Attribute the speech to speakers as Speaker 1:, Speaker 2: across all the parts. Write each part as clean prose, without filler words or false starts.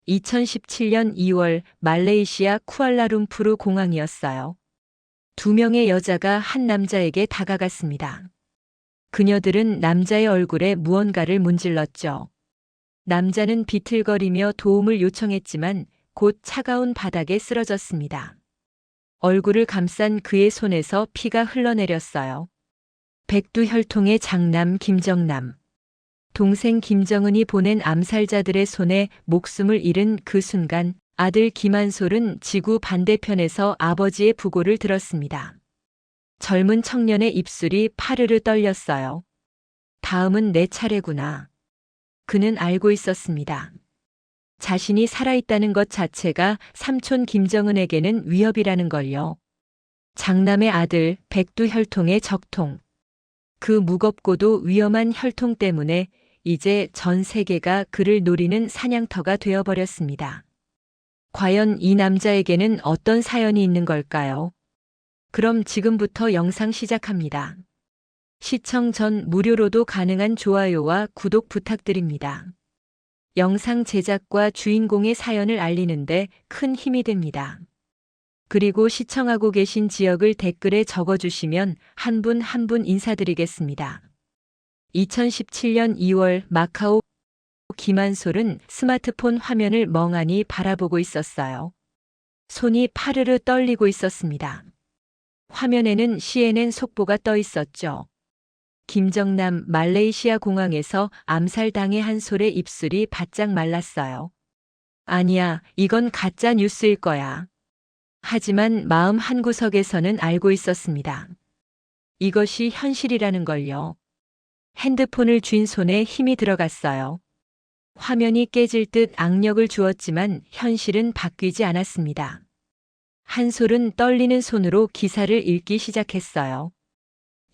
Speaker 1: 2017년 2월 말레이시아 쿠알라룸푸르 공항이었어요. 두 명의 여자가 한 남자에게 다가갔습니다. 그녀들은 남자의 얼굴에 무언가를 문질렀죠. 남자는 비틀거리며 도움을 요청했지만 곧 차가운 바닥에 쓰러졌습니다. 얼굴을 감싼 그의 손에서 피가 흘러내렸어요. 백두혈통의 장남 김정남. 동생 김정은이 보낸 암살자들의 손에 목숨을 잃은 그 순간 아들 김한솔은 지구 반대편에서 아버지의 부고를 들었습니다. 젊은 청년의 입술이 파르르 떨렸어요. 다음은 내 차례구나. 그는 알고 있었습니다. 자신이 살아있다는 것 자체가 삼촌 김정은에게는 위협이라는 걸요. 장남의 아들 백두혈통의 적통. 그 무겁고도 위험한 혈통 때문에 이제 전 세계가 그를 노리는 사냥터가 되어버렸습니다. 과연 이 남자에게는 어떤 사연이 있는 걸까요? 그럼 지금부터 영상 시작합니다. 시청 전 무료로도 가능한 좋아요와 구독 부탁드립니다. 영상 제작과 주인공의 사연을 알리는데 큰 힘이 됩니다. 그리고 시청하고 계신 지역을 댓글에 적어주시면 한 분 한 분 인사드리겠습니다. 2017년 2월 마카오 김한솔은 스마트폰 화면을 멍하니 바라보고 있었어요. 손이 파르르 떨리고 있었습니다. 화면에는 CNN 속보가 떠 있었죠. 김정남 말레이시아 공항에서 암살당해 한솔의 입술이 바짝 말랐어요. 아니야, 이건 가짜 뉴스일 거야. 하지만 마음 한구석에서는 알고 있었습니다. 이것이 현실이라는 걸요. 핸드폰을 쥔 손에 힘이 들어갔어요. 화면이 깨질 듯 악력을 주었지만 현실은 바뀌지 않았습니다. 한솔은 떨리는 손으로 기사를 읽기 시작했어요.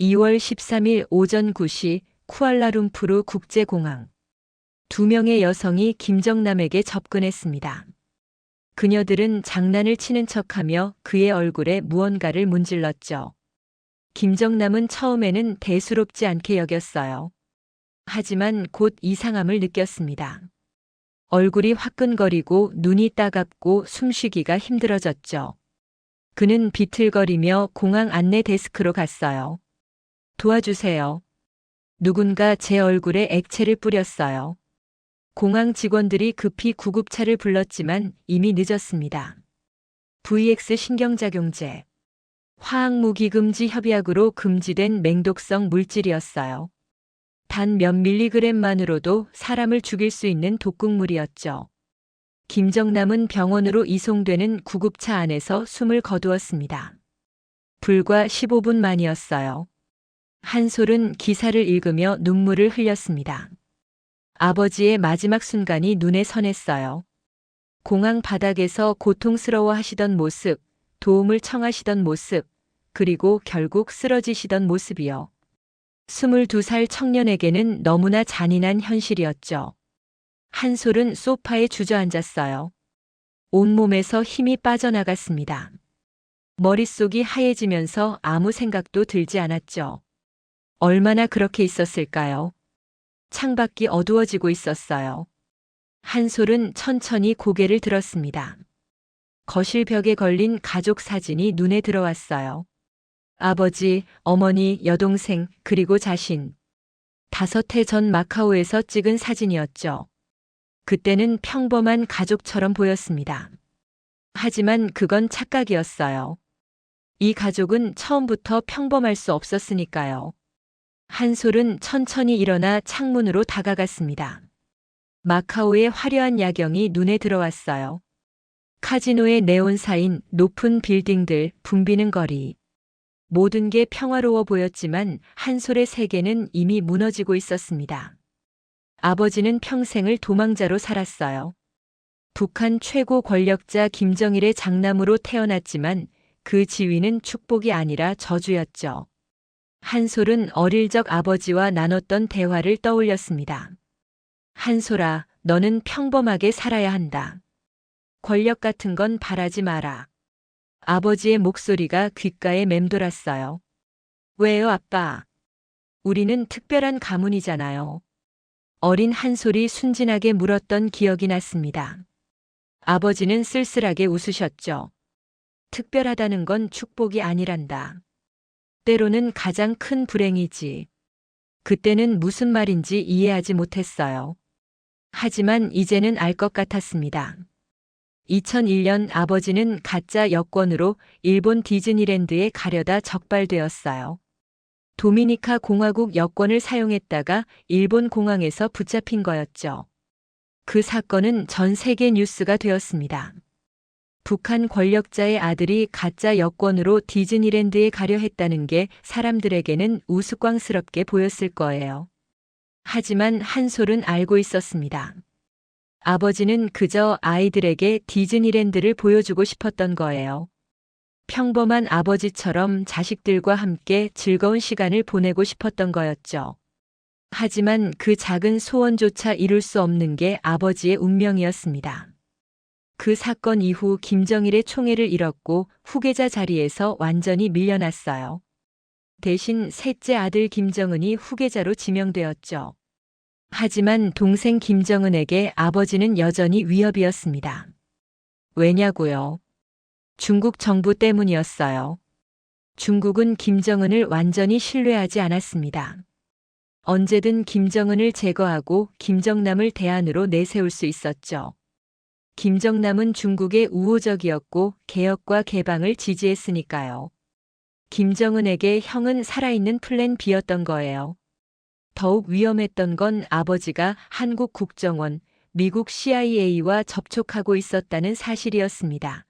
Speaker 1: 2월 13일 오전 9시 쿠알라룸푸르 국제공항. 두 명의 여성이 김정남에게 접근했습니다. 그녀들은 장난을 치는 척하며 그의 얼굴에 무언가를 문질렀죠. 김정남은 처음에는 대수롭지 않게 여겼어요. 하지만 곧 이상함을 느꼈습니다. 얼굴이 화끈거리고 눈이 따갑고 숨쉬기가 힘들어졌죠. 그는 비틀거리며 공항 안내 데스크로 갔어요. 도와주세요. 누군가 제 얼굴에 액체를 뿌렸어요. 공항 직원들이 급히 구급차를 불렀지만 이미 늦었습니다. VX 신경작용제. 화학무기 금지 협약으로 금지된 맹독성 물질이었어요. 단 몇 밀리그램만으로도 사람을 죽일 수 있는 독극물이었죠. 김정남은 병원으로 이송되는 구급차 안에서 숨을 거두었습니다. 불과 15분 만이었어요. 한솔은 기사를 읽으며 눈물을 흘렸습니다. 아버지의 마지막 순간이 눈에 선했어요. 공항 바닥에서 고통스러워 하시던 모습, 도움을 청하시던 모습, 그리고 결국 쓰러지시던 모습이요. 22살 청년에게는 너무나 잔인한 현실이었죠. 한솔은 소파에 주저앉았어요. 온몸에서 힘이 빠져나갔습니다. 머릿속이 하얘지면서 아무 생각도 들지 않았죠. 얼마나 그렇게 있었을까요? 창밖이 어두워지고 있었어요. 한솔은 천천히 고개를 들었습니다. 거실 벽에 걸린 가족 사진이 눈에 들어왔어요. 아버지, 어머니, 여동생, 그리고 자신. 5해 전 마카오에서 찍은 사진이었죠. 그때는 평범한 가족처럼 보였습니다. 하지만 그건 착각이었어요. 이 가족은 처음부터 평범할 수 없었으니까요. 한솔은 천천히 일어나 창문으로 다가갔습니다. 마카오의 화려한 야경이 눈에 들어왔어요. 카지노의 네온사인, 높은 빌딩들, 붐비는 거리. 모든 게 평화로워 보였지만 한솔의 세계는 이미 무너지고 있었습니다. 아버지는 평생을 도망자로 살았어요. 북한 최고 권력자 김정일의 장남으로 태어났지만 그 지위는 축복이 아니라 저주였죠. 한솔은 어릴 적 아버지와 나눴던 대화를 떠올렸습니다. 한솔아, 너는 평범하게 살아야 한다. 권력 같은 건 바라지 마라. 아버지의 목소리가 귓가에 맴돌았어요. 왜요, 아빠? 우리는 특별한 가문이잖아요. 어린 한솔이 순진하게 물었던 기억이 났습니다. 아버지는 쓸쓸하게 웃으셨죠. 특별하다는 건 축복이 아니란다. 때로는 가장 큰 불행이지. 그때는 무슨 말인지 이해하지 못했어요. 하지만 이제는 알 것 같았습니다. 2001년 아버지는 가짜 여권으로 일본 디즈니랜드에 가려다 적발되었어요. 도미니카 공화국 여권을 사용했다가 일본 공항에서 붙잡힌 거였죠. 그 사건은 전 세계 뉴스가 되었습니다. 북한 권력자의 아들이 가짜 여권으로 디즈니랜드에 가려 했다는 게 사람들에게는 우스꽝스럽게 보였을 거예요. 하지만 한솔은 알고 있었습니다. 아버지는 그저 아이들에게 디즈니랜드를 보여주고 싶었던 거예요. 평범한 아버지처럼 자식들과 함께 즐거운 시간을 보내고 싶었던 거였죠. 하지만 그 작은 소원조차 이룰 수 없는 게 아버지의 운명이었습니다. 그 사건 이후 김정일의 총애를 잃었고 후계자 자리에서 완전히 밀려났어요. 대신 셋째 아들 김정은이 후계자로 지명되었죠. 하지만 동생 김정은에게 아버지는 여전히 위협이었습니다. 왜냐고요? 중국 정부 때문이었어요. 중국은 김정은을 완전히 신뢰하지 않았습니다. 언제든 김정은을 제거하고 김정남을 대안으로 내세울 수 있었죠. 김정남은 중국의 우호적이었고 개혁과 개방을 지지했으니까요. 김정은에게 형은 살아있는 플랜 B였던 거예요. 더욱 위험했던 건 아버지가 한국 국정원, 미국 CIA와 접촉하고 있었다는 사실이었습니다.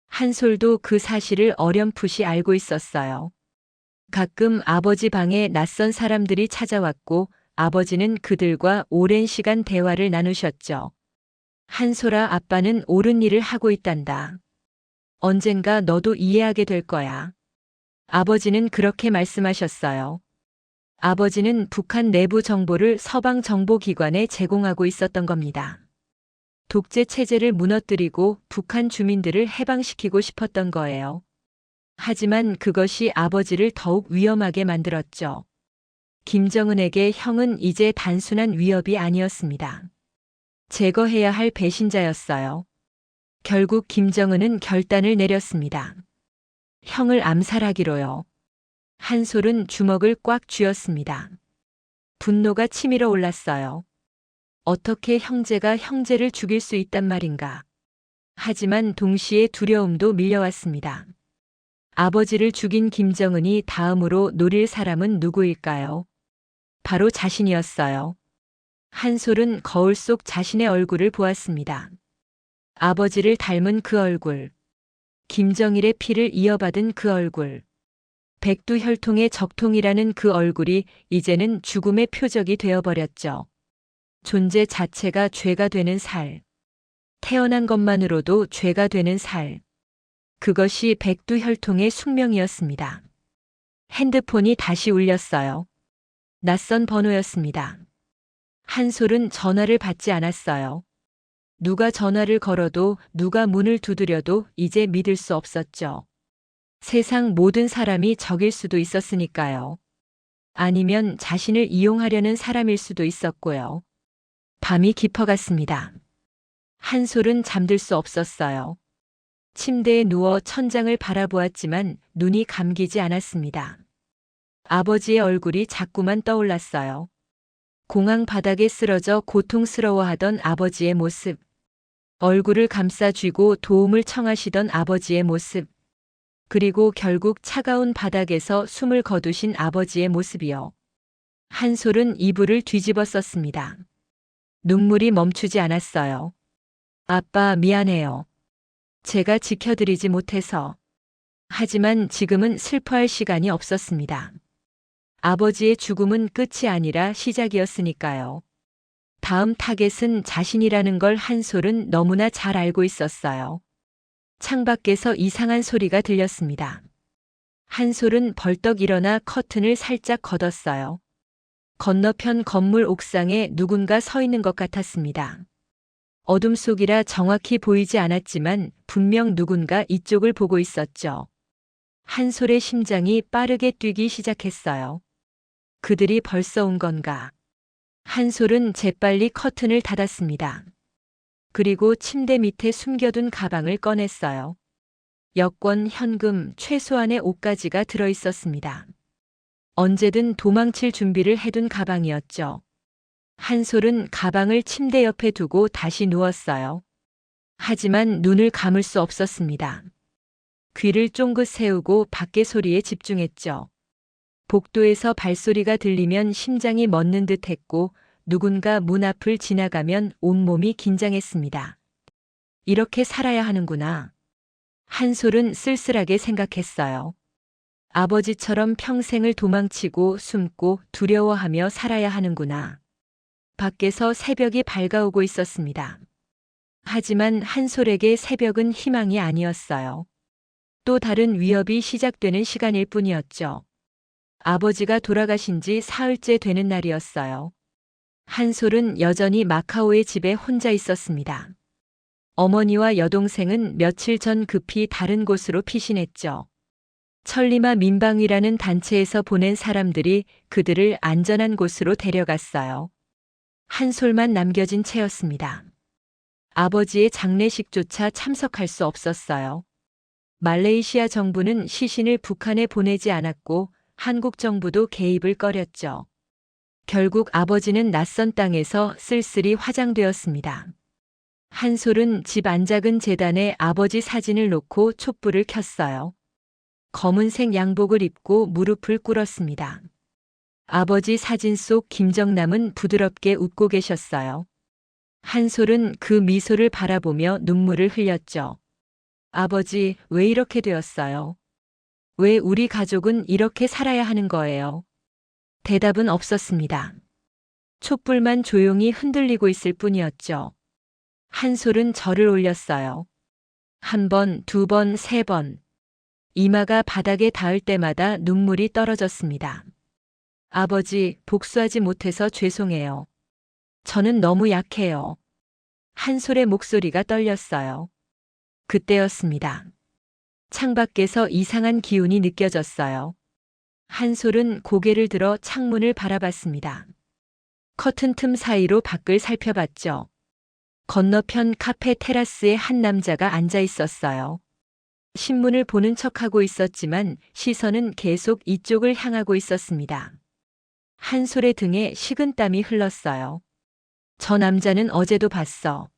Speaker 1: 한솔도 그 사실을 어렴풋이 알고 있었어요. 가끔 아버지 방에 낯선 사람들이 찾아왔고 아버지는 그들과 오랜 시간 대화를 나누셨죠. 한솔아, 아빠는 옳은 일을 하고 있단다. 언젠가 너도 이해하게 될 거야. 아버지는 그렇게 말씀하셨어요. 아버지는 북한 내부 정보를 서방 정보기관에 제공하고 있었던 겁니다. 독재 체제를 무너뜨리고 북한 주민들을 해방시키고 싶었던 거예요. 하지만 그것이 아버지를 더욱 위험하게 만들었죠. 김정은에게 형은 이제 단순한 위협이 아니었습니다. 제거해야 할 배신자였어요. 결국 김정은은 결단을 내렸습니다. 형을 암살하기로요. 한솔은 주먹을 꽉 쥐었습니다. 분노가 치밀어 올랐어요. 어떻게 형제가 형제를 죽일 수 있단 말인가. 하지만 동시에 두려움도 밀려왔습니다. 아버지를 죽인 김정은이 다음으로 노릴 사람은 누구일까요? 바로 자신이었어요. 한솔은 거울 속 자신의 얼굴을 보았습니다. 아버지를 닮은 그 얼굴. 김정일의 피를 이어받은 그 얼굴. 백두혈통의 적통이라는 그 얼굴이 이제는 죽음의 표적이 되어버렸죠. 존재 자체가 죄가 되는 살. 태어난 것만으로도 죄가 되는 살. 그것이 백두혈통의 숙명이었습니다. 핸드폰이 다시 울렸어요. 낯선 번호였습니다. 한솔은 전화를 받지 않았어요. 누가 전화를 걸어도 누가 문을 두드려도 이제 믿을 수 없었죠. 세상 모든 사람이 적일 수도 있었으니까요. 아니면 자신을 이용하려는 사람일 수도 있었고요. 밤이 깊어갔습니다. 한솔은 잠들 수 없었어요. 침대에 누워 천장을 바라보았지만 눈이 감기지 않았습니다. 아버지의 얼굴이 자꾸만 떠올랐어요. 공항 바닥에 쓰러져 고통스러워하던 아버지의 모습. 얼굴을 감싸 쥐고 도움을 청하시던 아버지의 모습. 그리고 결국 차가운 바닥에서 숨을 거두신 아버지의 모습이요. 한솔은 이불을 뒤집어 썼습니다. 눈물이 멈추지 않았어요. 아빠, 미안해요. 제가 지켜드리지 못해서. 하지만 지금은 슬퍼할 시간이 없었습니다. 아버지의 죽음은 끝이 아니라 시작이었으니까요. 다음 타겟은 자신이라는 걸 한솔은 너무나 잘 알고 있었어요. 창밖에서 이상한 소리가 들렸습니다. 한솔은 벌떡 일어나 커튼을 살짝 걷었어요. 건너편 건물 옥상에 누군가 서 있는 것 같았습니다. 어둠 속이라 정확히 보이지 않았지만 분명 누군가 이쪽을 보고 있었죠. 한솔의 심장이 빠르게 뛰기 시작했어요. 그들이 벌써 온 건가? 한솔은 재빨리 커튼을 닫았습니다. 그리고 침대 밑에 숨겨둔 가방을 꺼냈어요. 여권, 현금, 최소한의 옷가지가 들어 있었습니다. 언제든 도망칠 준비를 해둔 가방이었죠. 한솔은 가방을 침대 옆에 두고 다시 누웠어요. 하지만 눈을 감을 수 없었습니다. 귀를 쫑긋 세우고 밖의 소리에 집중했죠. 복도에서 발소리가 들리면 심장이 멎는 듯 했고 누군가 문 앞을 지나가면 온몸이 긴장했습니다. 이렇게 살아야 하는구나. 한솔은 쓸쓸하게 생각했어요. 아버지처럼 평생을 도망치고 숨고 두려워하며 살아야 하는구나. 밖에서 새벽이 밝아오고 있었습니다. 하지만 한솔에게 새벽은 희망이 아니었어요. 또 다른 위협이 시작되는 시간일 뿐이었죠. 아버지가 돌아가신 지 사흘째 되는 날이었어요. 한솔은 여전히 마카오의 집에 혼자 있었습니다. 어머니와 여동생은 며칠 전 급히 다른 곳으로 피신했죠. 천리마 민방위라는 단체에서 보낸 사람들이 그들을 안전한 곳으로 데려갔어요. 한솔만 남겨진 채였습니다. 아버지의 장례식조차 참석할 수 없었어요. 말레이시아 정부는 시신을 북한에 보내지 않았고 한국 정부도 개입을 꺼렸죠. 결국 아버지는 낯선 땅에서 쓸쓸히 화장되었습니다. 한솔은 집 안작은 제단에 아버지 사진을 놓고 촛불을 켰어요. 검은색 양복을 입고 무릎을 꿇었습니다. 아버지 사진 속 김정남은 부드럽게 웃고 계셨어요. 한솔은 그 미소를 바라보며 눈물을 흘렸죠. 아버지, 왜 이렇게 되었어요? 왜 우리 가족은 이렇게 살아야 하는 거예요? 대답은 없었습니다. 촛불만 조용히 흔들리고 있을 뿐이었죠. 한솔은 절을 올렸어요. 한 번, 두 번, 세 번. 이마가 바닥에 닿을 때마다 눈물이 떨어졌습니다. 아버지, 복수하지 못해서 죄송해요. 저는 너무 약해요. 한솔의 목소리가 떨렸어요. 그때였습니다. 창밖에서 이상한 기운이 느껴졌어요. 한솔은 고개를 들어 창문을 바라봤습니다. 커튼 틈 사이로 밖을 살펴봤죠. 건너편 카페 테라스에 한 남자가 앉아 있었어요. 신문을 보는 척하고 있었지만 시선은 계속 이쪽을 향하고 있었습니다. 한솔의 등에 식은땀이 흘렀어요. 저 남자는 어제도 봤어.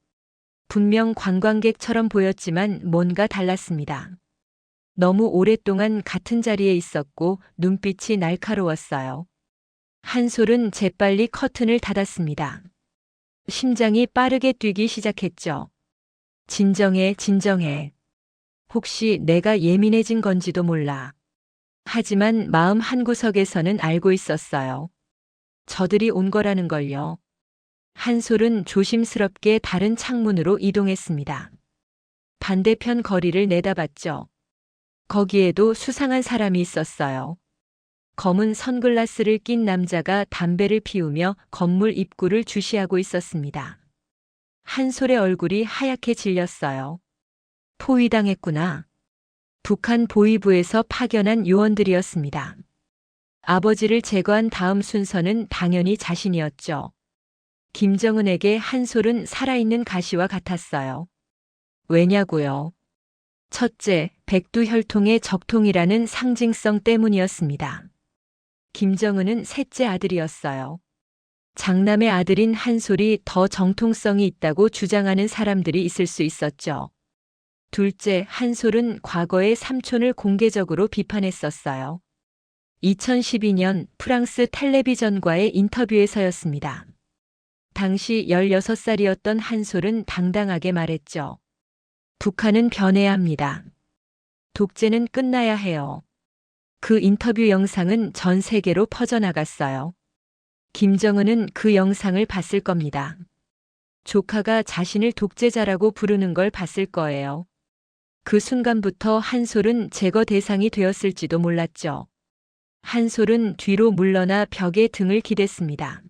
Speaker 1: 분명 관광객처럼 보였지만 뭔가 달랐습니다. 너무 오랫동안 같은 자리에 있었고 눈빛이 날카로웠어요. 한솔은 재빨리 커튼을 닫았습니다. 심장이 빠르게 뛰기 시작했죠. 진정해, 진정해. 혹시 내가 예민해진 건지도 몰라. 하지만 마음 한구석에서는 알고 있었어요. 저들이 온 거라는 걸요. 한솔은 조심스럽게 다른 창문으로 이동했습니다. 반대편 거리를 내다봤죠. 거기에도 수상한 사람이 있었어요. 검은 선글라스를 낀 남자가 담배를 피우며 건물 입구를 주시하고 있었습니다. 한솔의 얼굴이 하얗게 질렸어요. 포위당했구나. 북한 보위부에서 파견한 요원들이었습니다. 아버지를 제거한 다음 순서는 당연히 자신이었죠. 김정은에게 한솔은 살아있는 가시와 같았어요. 왜냐고요? 첫째, 백두혈통의 적통이라는 상징성 때문이었습니다. 김정은은 셋째 아들이었어요. 장남의 아들인 한솔이 더 정통성이 있다고 주장하는 사람들이 있을 수 있었죠. 둘째, 한솔은 과거의 삼촌을 공개적으로 비판했었어요. 2012년 프랑스 텔레비전과의 인터뷰에서였습니다. 당시 16살이었던 한솔은 당당하게 말했죠. 북한은 변해야 합니다. 독재는 끝나야 해요. 그 인터뷰 영상은 전 세계로 퍼져나갔어요. 김정은은 그 영상을 봤을 겁니다. 조카가 자신을 독재자라고 부르는 걸 봤을 거예요. 그 순간부터 한솔은 제거 대상이 되었을지도 몰랐죠. 한솔은 뒤로 물러나 벽에 등을 기댔습니다.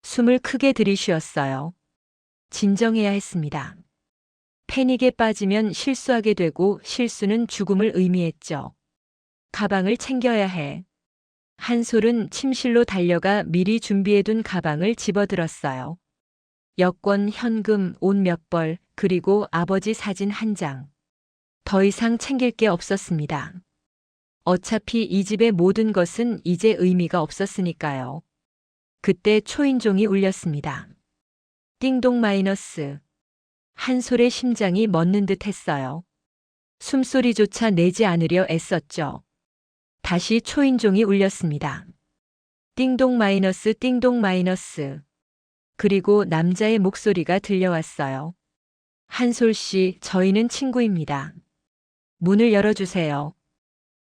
Speaker 1: 숨을 크게 들이쉬었어요. 진정해야 했습니다. 패닉에 빠지면 실수하게 되고 실수는 죽음을 의미했죠. 가방을 챙겨야 해. 한솔은 침실로 달려가 미리 준비해둔 가방을 집어들었어요. 여권, 현금, 옷 몇 벌, 그리고 아버지 사진 한 장. 더 이상 챙길 게 없었습니다. 어차피 이 집의 모든 것은 이제 의미가 없었으니까요. 그때 초인종이 울렸습니다. 띵동 마이너스. 한솔의 심장이 멎는 듯 했어요. 숨소리조차 내지 않으려 애썼죠. 다시 초인종이 울렸습니다. 띵동 마이너스, 띵동 마이너스. 그리고 남자의 목소리가 들려왔어요. 한솔 씨, 저희는 친구입니다. 문을 열어주세요.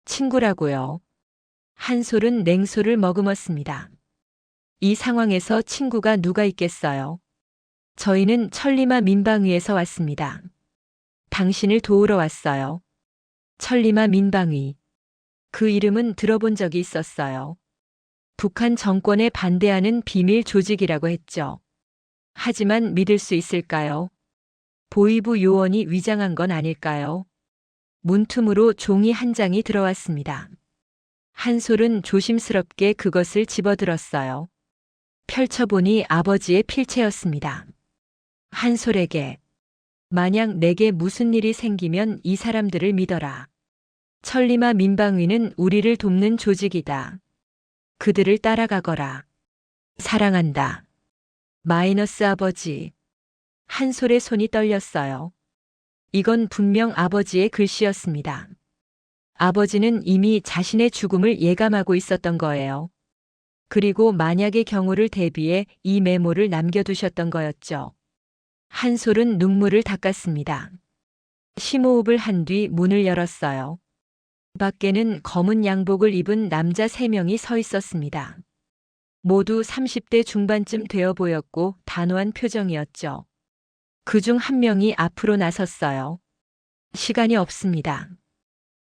Speaker 1: 친구라고요. 한솔은 냉소를 머금었습니다. 이 상황에서 친구가 누가 있겠어요? 저희는 천리마 민방위에서 왔습니다. 당신을 도우러 왔어요. 천리마 민방위. 그 이름은 들어본 적이 있었어요. 북한 정권에 반대하는 비밀 조직이라고 했죠. 하지만 믿을 수 있을까요? 보위부 요원이 위장한 건 아닐까요? 문틈으로 종이 한 장이 들어왔습니다. 한솔은 조심스럽게 그것을 집어들었어요. 펼쳐보니 아버지의 필체였습니다. 한솔에게 만약 내게 무슨 일이 생기면 이 사람들을 믿어라. 천리마 민방위는 우리를 돕는 조직이다. 그들을 따라가거라. 사랑한다. 마이너스 아버지. 한솔의 손이 떨렸어요. 이건 분명 아버지의 글씨였습니다. 아버지는 이미 자신의 죽음을 예감하고 있었던 거예요. 그리고 만약의 경우를 대비해 이 메모를 남겨두셨던 거였죠. 한솔은 눈물을 닦았습니다. 심호흡을 한 뒤 문을 열었어요. 밖에는 검은 양복을 입은 남자 3명이 서 있었습니다. 모두 30대 중반쯤 되어 보였고 단호한 표정이었죠. 그중 한 명이 앞으로 나섰어요. 시간이 없습니다.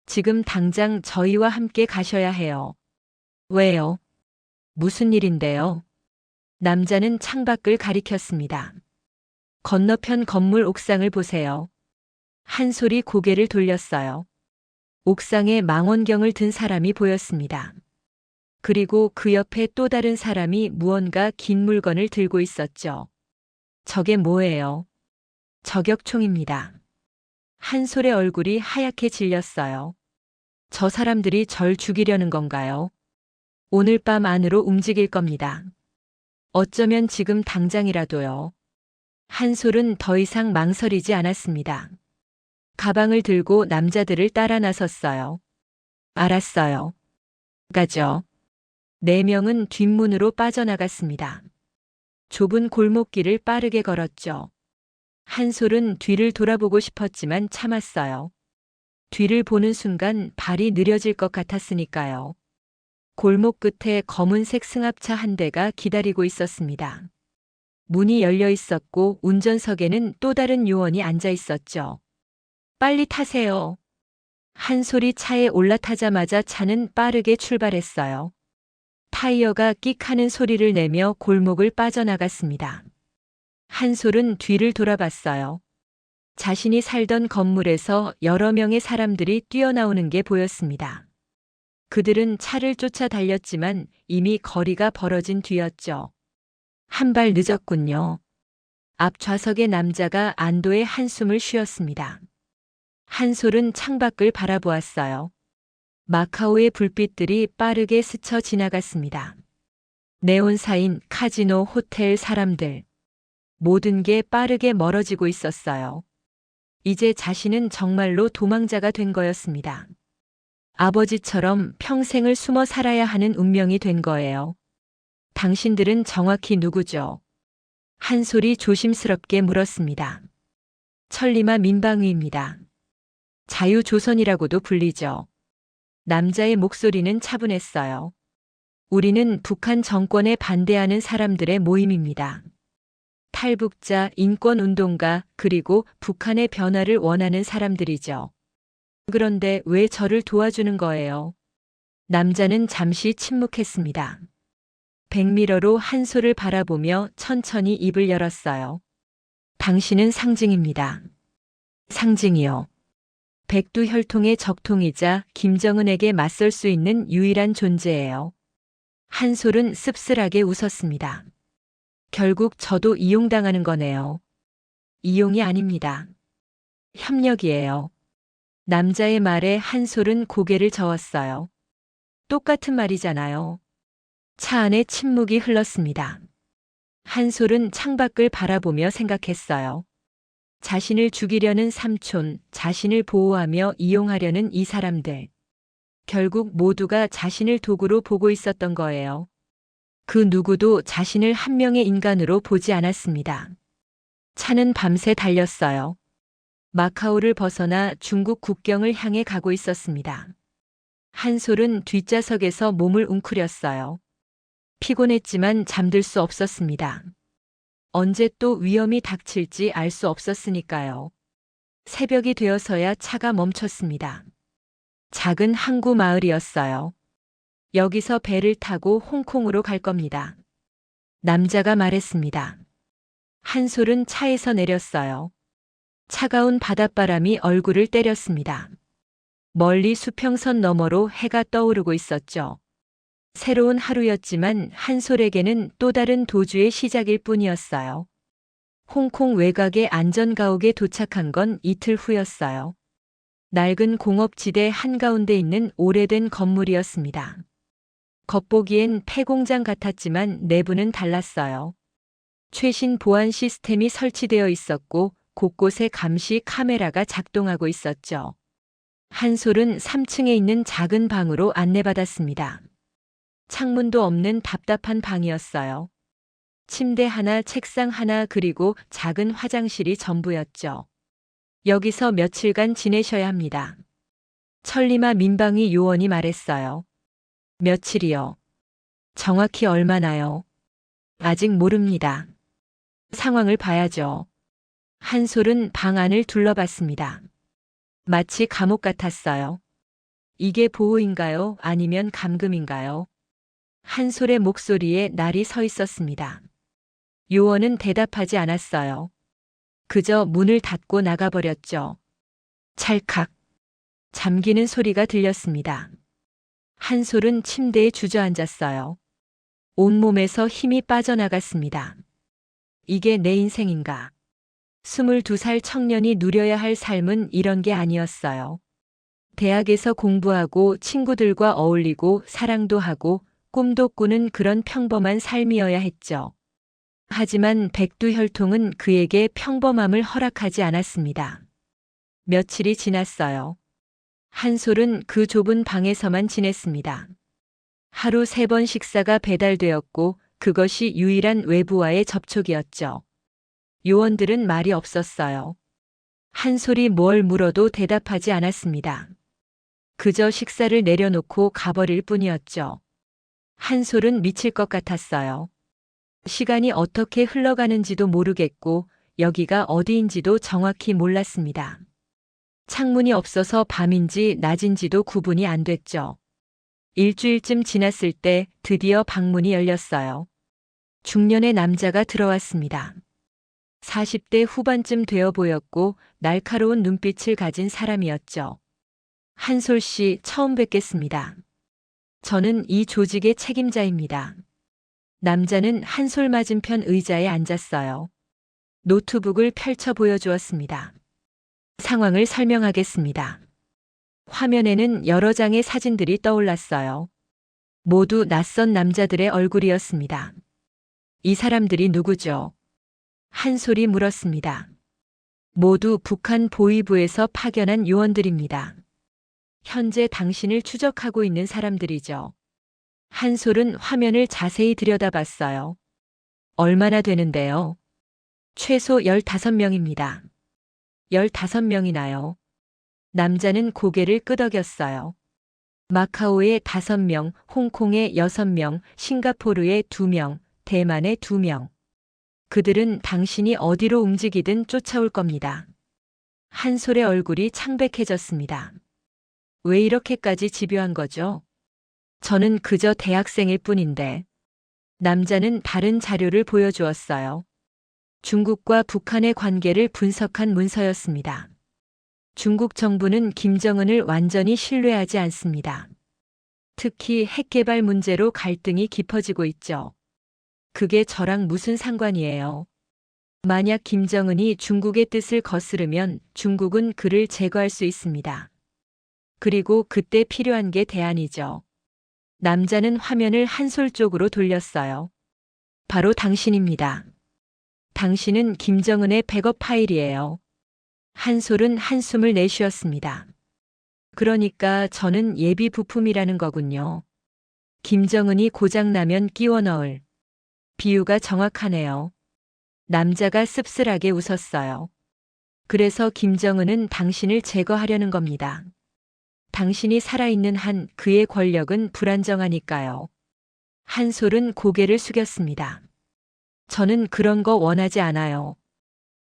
Speaker 1: 지금 당장 저희와 함께 가셔야 해요. 왜요? 무슨 일인데요? 남자는 창밖을 가리켰습니다. 건너편 건물 옥상을 보세요. 한솔이 고개를 돌렸어요. 옥상에 망원경을 든 사람이 보였습니다. 그리고 그 옆에 또 다른 사람이 무언가 긴 물건을 들고 있었죠. 저게 뭐예요? 저격총입니다. 한솔의 얼굴이 하얗게 질렸어요. 저 사람들이 절 죽이려는 건가요? 오늘 밤 안으로 움직일 겁니다. 어쩌면 지금 당장이라도요. 한솔은 더 이상 망설이지 않았습니다. 가방을 들고 남자들을 따라 나섰어요. 알았어요. 가죠. 4명은 뒷문으로 빠져나갔습니다. 좁은 골목길을 빠르게 걸었죠. 한솔은 뒤를 돌아보고 싶었지만 참았어요. 뒤를 보는 순간 발이 느려질 것 같았으니까요. 골목 끝에 검은색 승합차 한 대가 기다리고 있었습니다. 문이 열려 있었고 운전석에는 또 다른 요원이 앉아 있었죠. 빨리 타세요. 한솔이 차에 올라타자마자 차는 빠르게 출발했어요. 타이어가 끽 하는 소리를 내며 골목을 빠져나갔습니다. 한솔은 뒤를 돌아봤어요. 자신이 살던 건물에서 여러 명의 사람들이 뛰어나오는 게 보였습니다. 그들은 차를 쫓아 달렸지만 이미 거리가 벌어진 뒤였죠. 한 발 늦었군요. 앞 좌석의 남자가 안도의 한숨을 쉬었습니다. 한솔은 창밖을 바라보았어요. 마카오의 불빛들이 빠르게 스쳐 지나갔습니다. 네온사인, 카지노, 호텔, 사람들. 모든 게 빠르게 멀어지고 있었어요. 이제 자신은 정말로 도망자가 된 거였습니다. 아버지처럼 평생을 숨어 살아야 하는 운명이 된 거예요. 당신들은 정확히 누구죠? 한솔이 조심스럽게 물었습니다. 천리마 민방위입니다. 자유조선이라고도 불리죠. 남자의 목소리는 차분했어요. 우리는 북한 정권에 반대하는 사람들의 모임입니다. 탈북자, 인권운동가, 그리고 북한의 변화를 원하는 사람들이죠. 그런데 왜 저를 도와주는 거예요? 남자는 잠시 침묵했습니다. 백미러로 한솔을 바라보며 천천히 입을 열었어요. 당신은 상징입니다. 상징이요. 백두혈통의 적통이자 김정은에게 맞설 수 있는 유일한 존재예요. 한솔은 씁쓸하게 웃었습니다. 결국 저도 이용당하는 거네요. 이용이 아닙니다. 협력이에요. 남자의 말에 한솔은 고개를 저었어요. 똑같은 말이잖아요. 차 안에 침묵이 흘렀습니다. 한솔은 창밖을 바라보며 생각했어요. 자신을 죽이려는 삼촌, 자신을 보호하며 이용하려는 이 사람들. 결국 모두가 자신을 도구로 보고 있었던 거예요. 그 누구도 자신을 한 명의 인간으로 보지 않았습니다. 차는 밤새 달렸어요. 마카오를 벗어나 중국 국경을 향해 가고 있었습니다. 한솔은 뒷좌석에서 몸을 웅크렸어요. 피곤했지만 잠들 수 없었습니다. 언제 또 위험이 닥칠지 알 수 없었으니까요. 새벽이 되어서야 차가 멈췄습니다. 작은 항구 마을이었어요. 여기서 배를 타고 홍콩으로 갈 겁니다. 남자가 말했습니다. 한솔은 차에서 내렸어요. 차가운 바닷바람이 얼굴을 때렸습니다. 멀리 수평선 너머로 해가 떠오르고 있었죠. 새로운 하루였지만 한솔에게는 또 다른 도주의 시작일 뿐이었어요. 홍콩 외곽의 안전가옥에 도착한 건 이틀 후였어요. 낡은 공업지대 한가운데 있는 오래된 건물이었습니다. 겉보기엔 폐공장 같았지만 내부는 달랐어요. 최신 보안 시스템이 설치되어 있었고 곳곳에 감시 카메라가 작동하고 있었죠. 한솔은 3층에 있는 작은 방으로 안내받았습니다. 창문도 없는 답답한 방이었어요. 침대 하나, 책상 하나, 그리고 작은 화장실이 전부였죠. 여기서 며칠간 지내셔야 합니다. 천리마 민방위 요원이 말했어요. 며칠이요? 정확히 얼마나요? 아직 모릅니다. 상황을 봐야죠. 한솔은 방 안을 둘러봤습니다. 마치 감옥 같았어요. 이게 보호인가요? 아니면 감금인가요? 한솔의 목소리에 날이 서 있었습니다. 요원은 대답하지 않았어요. 그저 문을 닫고 나가버렸죠. 찰칵. 잠기는 소리가 들렸습니다. 한솔은 침대에 주저앉았어요. 온몸에서 힘이 빠져나갔습니다. 이게 내 인생인가? 22살 청년이 누려야 할 삶은 이런 게 아니었어요. 대학에서 공부하고 친구들과 어울리고 사랑도 하고 꿈도 꾸는 그런 평범한 삶이어야 했죠. 하지만 백두혈통은 그에게 평범함을 허락하지 않았습니다. 며칠이 지났어요. 한솔은 그 좁은 방에서만 지냈습니다. 하루 3번 식사가 배달되었고 그것이 유일한 외부와의 접촉이었죠. 요원들은 말이 없었어요. 한솔이 뭘 물어도 대답하지 않았습니다. 그저 식사를 내려놓고 가버릴 뿐이었죠. 한솔은 미칠 것 같았어요. 시간이 어떻게 흘러가는지도 모르겠고 여기가 어디인지도 정확히 몰랐습니다. 창문이 없어서 밤인지 낮인지도 구분이 안 됐죠. 일주일쯤 지났을 때 드디어 방문이 열렸어요. 중년의 남자가 들어왔습니다. 40대 후반쯤 되어 보였고 날카로운 눈빛을 가진 사람이었죠. 한솔 씨, 처음 뵙겠습니다. 저는 이 조직의 책임자입니다. 남자는 한솔 맞은편 의자에 앉았어요. 노트북을 펼쳐 보여주었습니다. 상황을 설명하겠습니다. 화면에는 여러 장의 사진들이 떠올랐어요. 모두 낯선 남자들의 얼굴이었습니다. 이 사람들이 누구죠? 한솔이 물었습니다. 모두 북한 보위부에서 파견한 요원들입니다. 현재 당신을 추적하고 있는 사람들이죠. 한솔은 화면을 자세히 들여다봤어요. 얼마나 되는데요? 최소 15명입니다. 15명이나요? 남자는 고개를 끄덕였어요. 마카오에 5명, 홍콩에 6명, 싱가포르에 2명, 대만에 2명. 그들은 당신이 어디로 움직이든 쫓아올 겁니다. 한솔의 얼굴이 창백해졌습니다. 왜 이렇게까지 집요한 거죠? 저는 그저 대학생일 뿐인데. 남자는 다른 자료를 보여주었어요. 중국과 북한의 관계를 분석한 문서였습니다. 중국 정부는 김정은을 완전히 신뢰하지 않습니다. 특히 핵개발 문제로 갈등이 깊어지고 있죠. 그게 저랑 무슨 상관이에요? 만약 김정은이 중국의 뜻을 거스르면 중국은 그를 제거할 수 있습니다. 그리고 그때 필요한 게 대안이죠. 남자는 화면을 한솔 쪽으로 돌렸어요. 바로 당신입니다. 당신은 김정은의 백업 파일이에요. 한솔은 한숨을 내쉬었습니다. 그러니까 저는 예비 부품이라는 거군요. 김정은이 고장나면 끼워 넣을. 비유가 정확하네요. 남자가 씁쓸하게 웃었어요. 그래서 김정은은 당신을 제거하려는 겁니다. 당신이 살아있는 한 그의 권력은 불안정하니까요. 한솔은 고개를 숙였습니다. 저는 그런 거 원하지 않아요.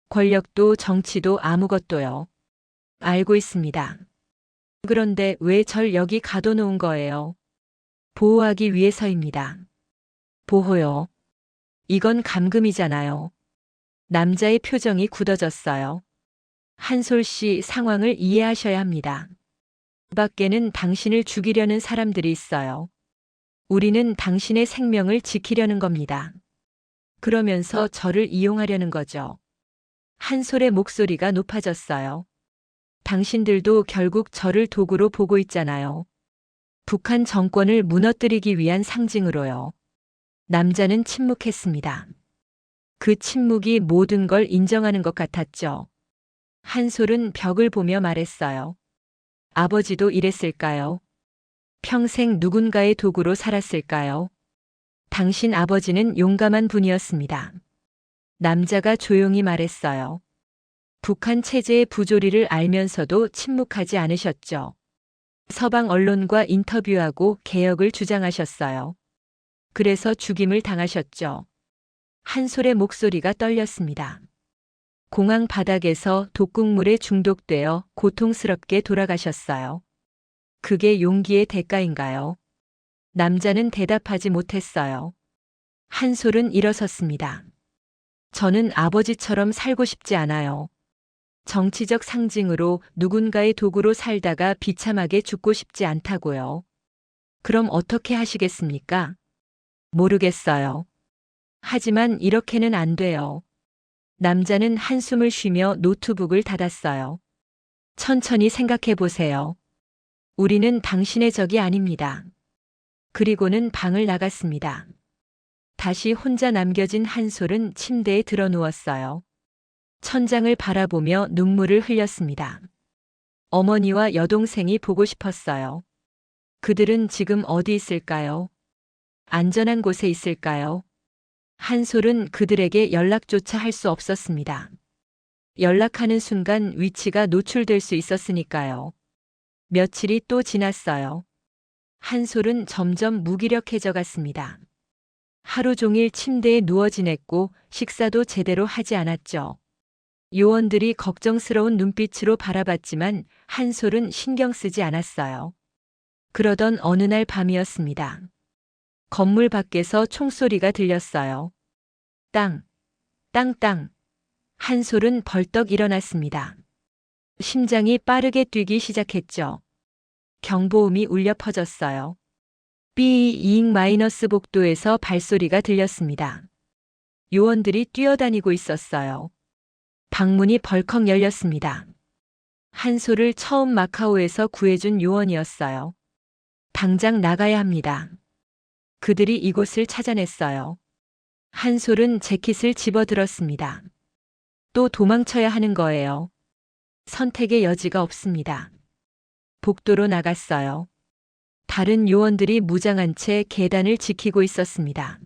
Speaker 1: 권력도 정치도 아무것도요. 알고 있습니다. 그런데 왜 절 여기 가둬놓은 거예요? 보호하기 위해서입니다. 보호요. 이건 감금이잖아요. 남자의 표정이 굳어졌어요. 한솔 씨 상황을 이해하셔야 합니다. 그 밖에는 당신을 죽이려는 사람들이 있어요. 우리는 당신의 생명을 지키려는 겁니다. 그러면서 저를 이용하려는 거죠. 한솔의 목소리가 높아졌어요. 당신들도 결국 저를 도구로 보고 있잖아요. 북한 정권을 무너뜨리기 위한 상징으로요. 남자는 침묵했습니다. 그 침묵이 모든 걸 인정하는 것 같았죠. 한솔은 벽을 보며 말했어요. 아버지도 이랬을까요? 평생 누군가의 도구로 살았을까요? 당신 아버지는 용감한 분이었습니다. 남자가 조용히 말했어요. 북한 체제의 부조리를 알면서도 침묵하지 않으셨죠. 서방 언론과 인터뷰하고 개혁을 주장하셨어요. 그래서 죽임을 당하셨죠. 한솔의 목소리가 떨렸습니다. 공항 바닥에서 독극물에 중독되어 고통스럽게 돌아가셨어요. 그게 용기의 대가인가요? 남자는 대답하지 못했어요. 한솔은 일어섰습니다. 저는 아버지처럼 살고 싶지 않아요. 정치적 상징으로 누군가의 도구로 살다가 비참하게 죽고 싶지 않다고요. 그럼 어떻게 하시겠습니까? 모르겠어요. 하지만 이렇게는 안 돼요. 남자는 한숨을 쉬며 노트북을 닫았어요. 천천히 생각해 보세요. 우리는 당신의 적이 아닙니다. 그리고는 방을 나갔습니다. 다시 혼자 남겨진 한솔은 침대에 들어 누웠어요. 천장을 바라보며 눈물을 흘렸습니다. 어머니와 여동생이 보고 싶었어요. 그들은 지금 어디 있을까요? 안전한 곳에 있을까요? 한솔은 그들에게 연락조차 할 수 없었습니다. 연락하는 순간 위치가 노출될 수 있었으니까요. 며칠이 또 지났어요. 한솔은 점점 무기력해져 갔습니다. 하루 종일 침대에 누워 지냈고 식사도 제대로 하지 않았죠. 요원들이 걱정스러운 눈빛으로 바라봤지만 한솔은 신경 쓰지 않았어요. 그러던 어느 날 밤이었습니다. 건물 밖에서 총소리가 들렸어요. 땅, 땅땅. 한솔은 벌떡 일어났습니다. 심장이 빠르게 뛰기 시작했죠. 경보음이 울려 퍼졌어요. B2-마이너스 복도에서 발소리가 들렸습니다. 요원들이 뛰어다니고 있었어요. 방문이 벌컥 열렸습니다. 한솔을 처음 마카오에서 구해준 요원이었어요. 당장 나가야 합니다. 그들이 이곳을 찾아냈어요. 한솔은 재킷을 집어들었습니다. 또 도망쳐야 하는 거예요. 선택의 여지가 없습니다. 복도로 나갔어요. 다른 요원들이 무장한 채 계단을 지키고 있었습니다.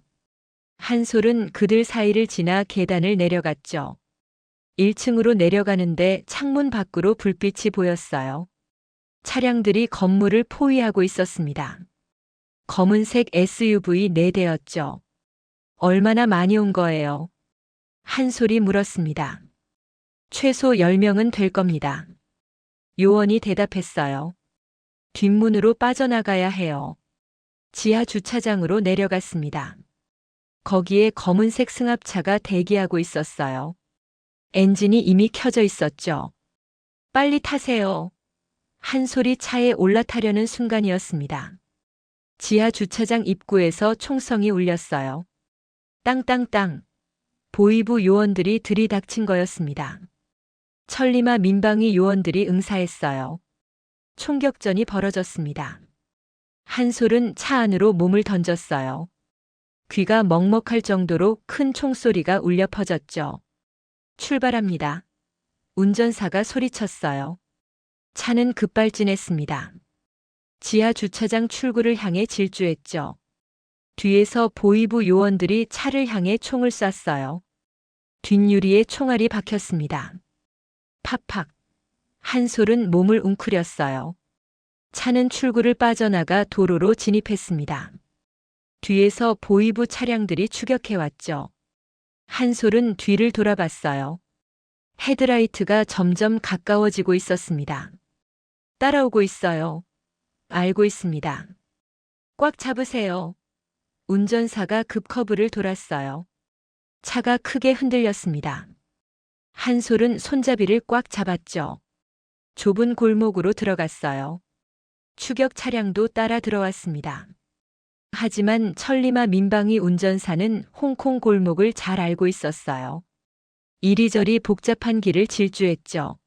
Speaker 1: 한솔은 그들 사이를 지나 계단을 내려갔죠. 1층으로 내려가는데 창문 밖으로 불빛이 보였어요. 차량들이 건물을 포위하고 있었습니다. 검은색 SUV 4대였죠. 얼마나 많이 온 거예요? 한솔이 물었습니다. 최소 10명은 될 겁니다. 요원이 대답했어요. 뒷문으로 빠져나가야 해요. 지하 주차장으로 내려갔습니다. 거기에 검은색 승합차가 대기하고 있었어요. 엔진이 이미 켜져 있었죠. 빨리 타세요. 한솔이 차에 올라타려는 순간이었습니다. 지하 주차장 입구에서 총성이 울렸어요. 땅땅땅. 보위부 요원들이 들이닥친 거였습니다. 천리마 민방위 요원들이 응사했어요. 총격전이 벌어졌습니다. 한솔은 차 안으로 몸을 던졌어요. 귀가 먹먹할 정도로 큰 총소리가 울려 퍼졌죠. 출발합니다. 운전사가 소리쳤어요. 차는 급발진했습니다. 지하 주차장 출구를 향해 질주했죠. 뒤에서 보위부 요원들이 차를 향해 총을 쐈어요. 뒷유리에 총알이 박혔습니다. 팍팍. 한솔은 몸을 웅크렸어요. 차는 출구를 빠져나가 도로로 진입했습니다. 뒤에서 보위부 차량들이 추격해왔죠. 한솔은 뒤를 돌아봤어요. 헤드라이트가 점점 가까워지고 있었습니다. 따라오고 있어요. 알고 있습니다. 꽉 잡으세요. 운전사가 급커브를 돌았어요. 차가 크게 흔들렸습니다. 한솔은 손잡이를 꽉 잡았죠. 좁은 골목으로 들어갔어요. 추격 차량도 따라 들어왔습니다. 하지만 천리마 민방위 운전사는 홍콩 골목을 잘 알고 있었어요. 이리저리 복잡한 길을 질주했죠.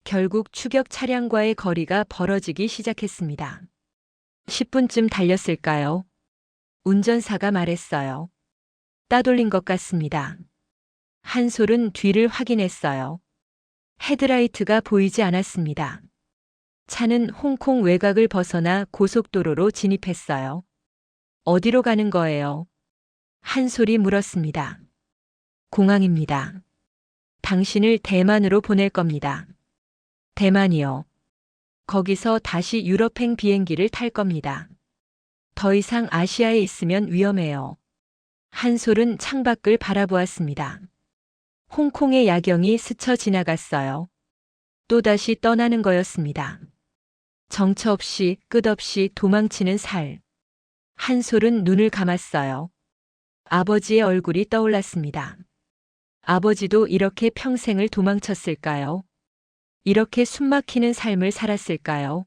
Speaker 1: 결국 추격 차량과의 거리가 벌어지기 시작했습니다. 10분쯤 달렸을까요? 운전사가 말했어요. 따돌린 것 같습니다. 한솔은 뒤를 확인했어요. 헤드라이트가 보이지 않았습니다. 차는 홍콩 외곽을 벗어나 고속도로로 진입했어요. 어디로 가는 거예요? 한솔이 물었습니다. 공항입니다. 당신을 대만으로 보낼 겁니다. 대만이요. 거기서 다시 유럽행 비행기를 탈 겁니다. 더 이상 아시아에 있으면 위험해요. 한솔은 창밖을 바라보았습니다. 홍콩의 야경이 스쳐 지나갔어요. 또다시 떠나는 거였습니다. 정처 없이 끝없이 도망치는 살. 한솔은 눈을 감았어요. 아버지의 얼굴이 떠올랐습니다. 아버지도 이렇게 평생을 도망쳤을까요? 이렇게 숨막히는 삶을 살았을까요?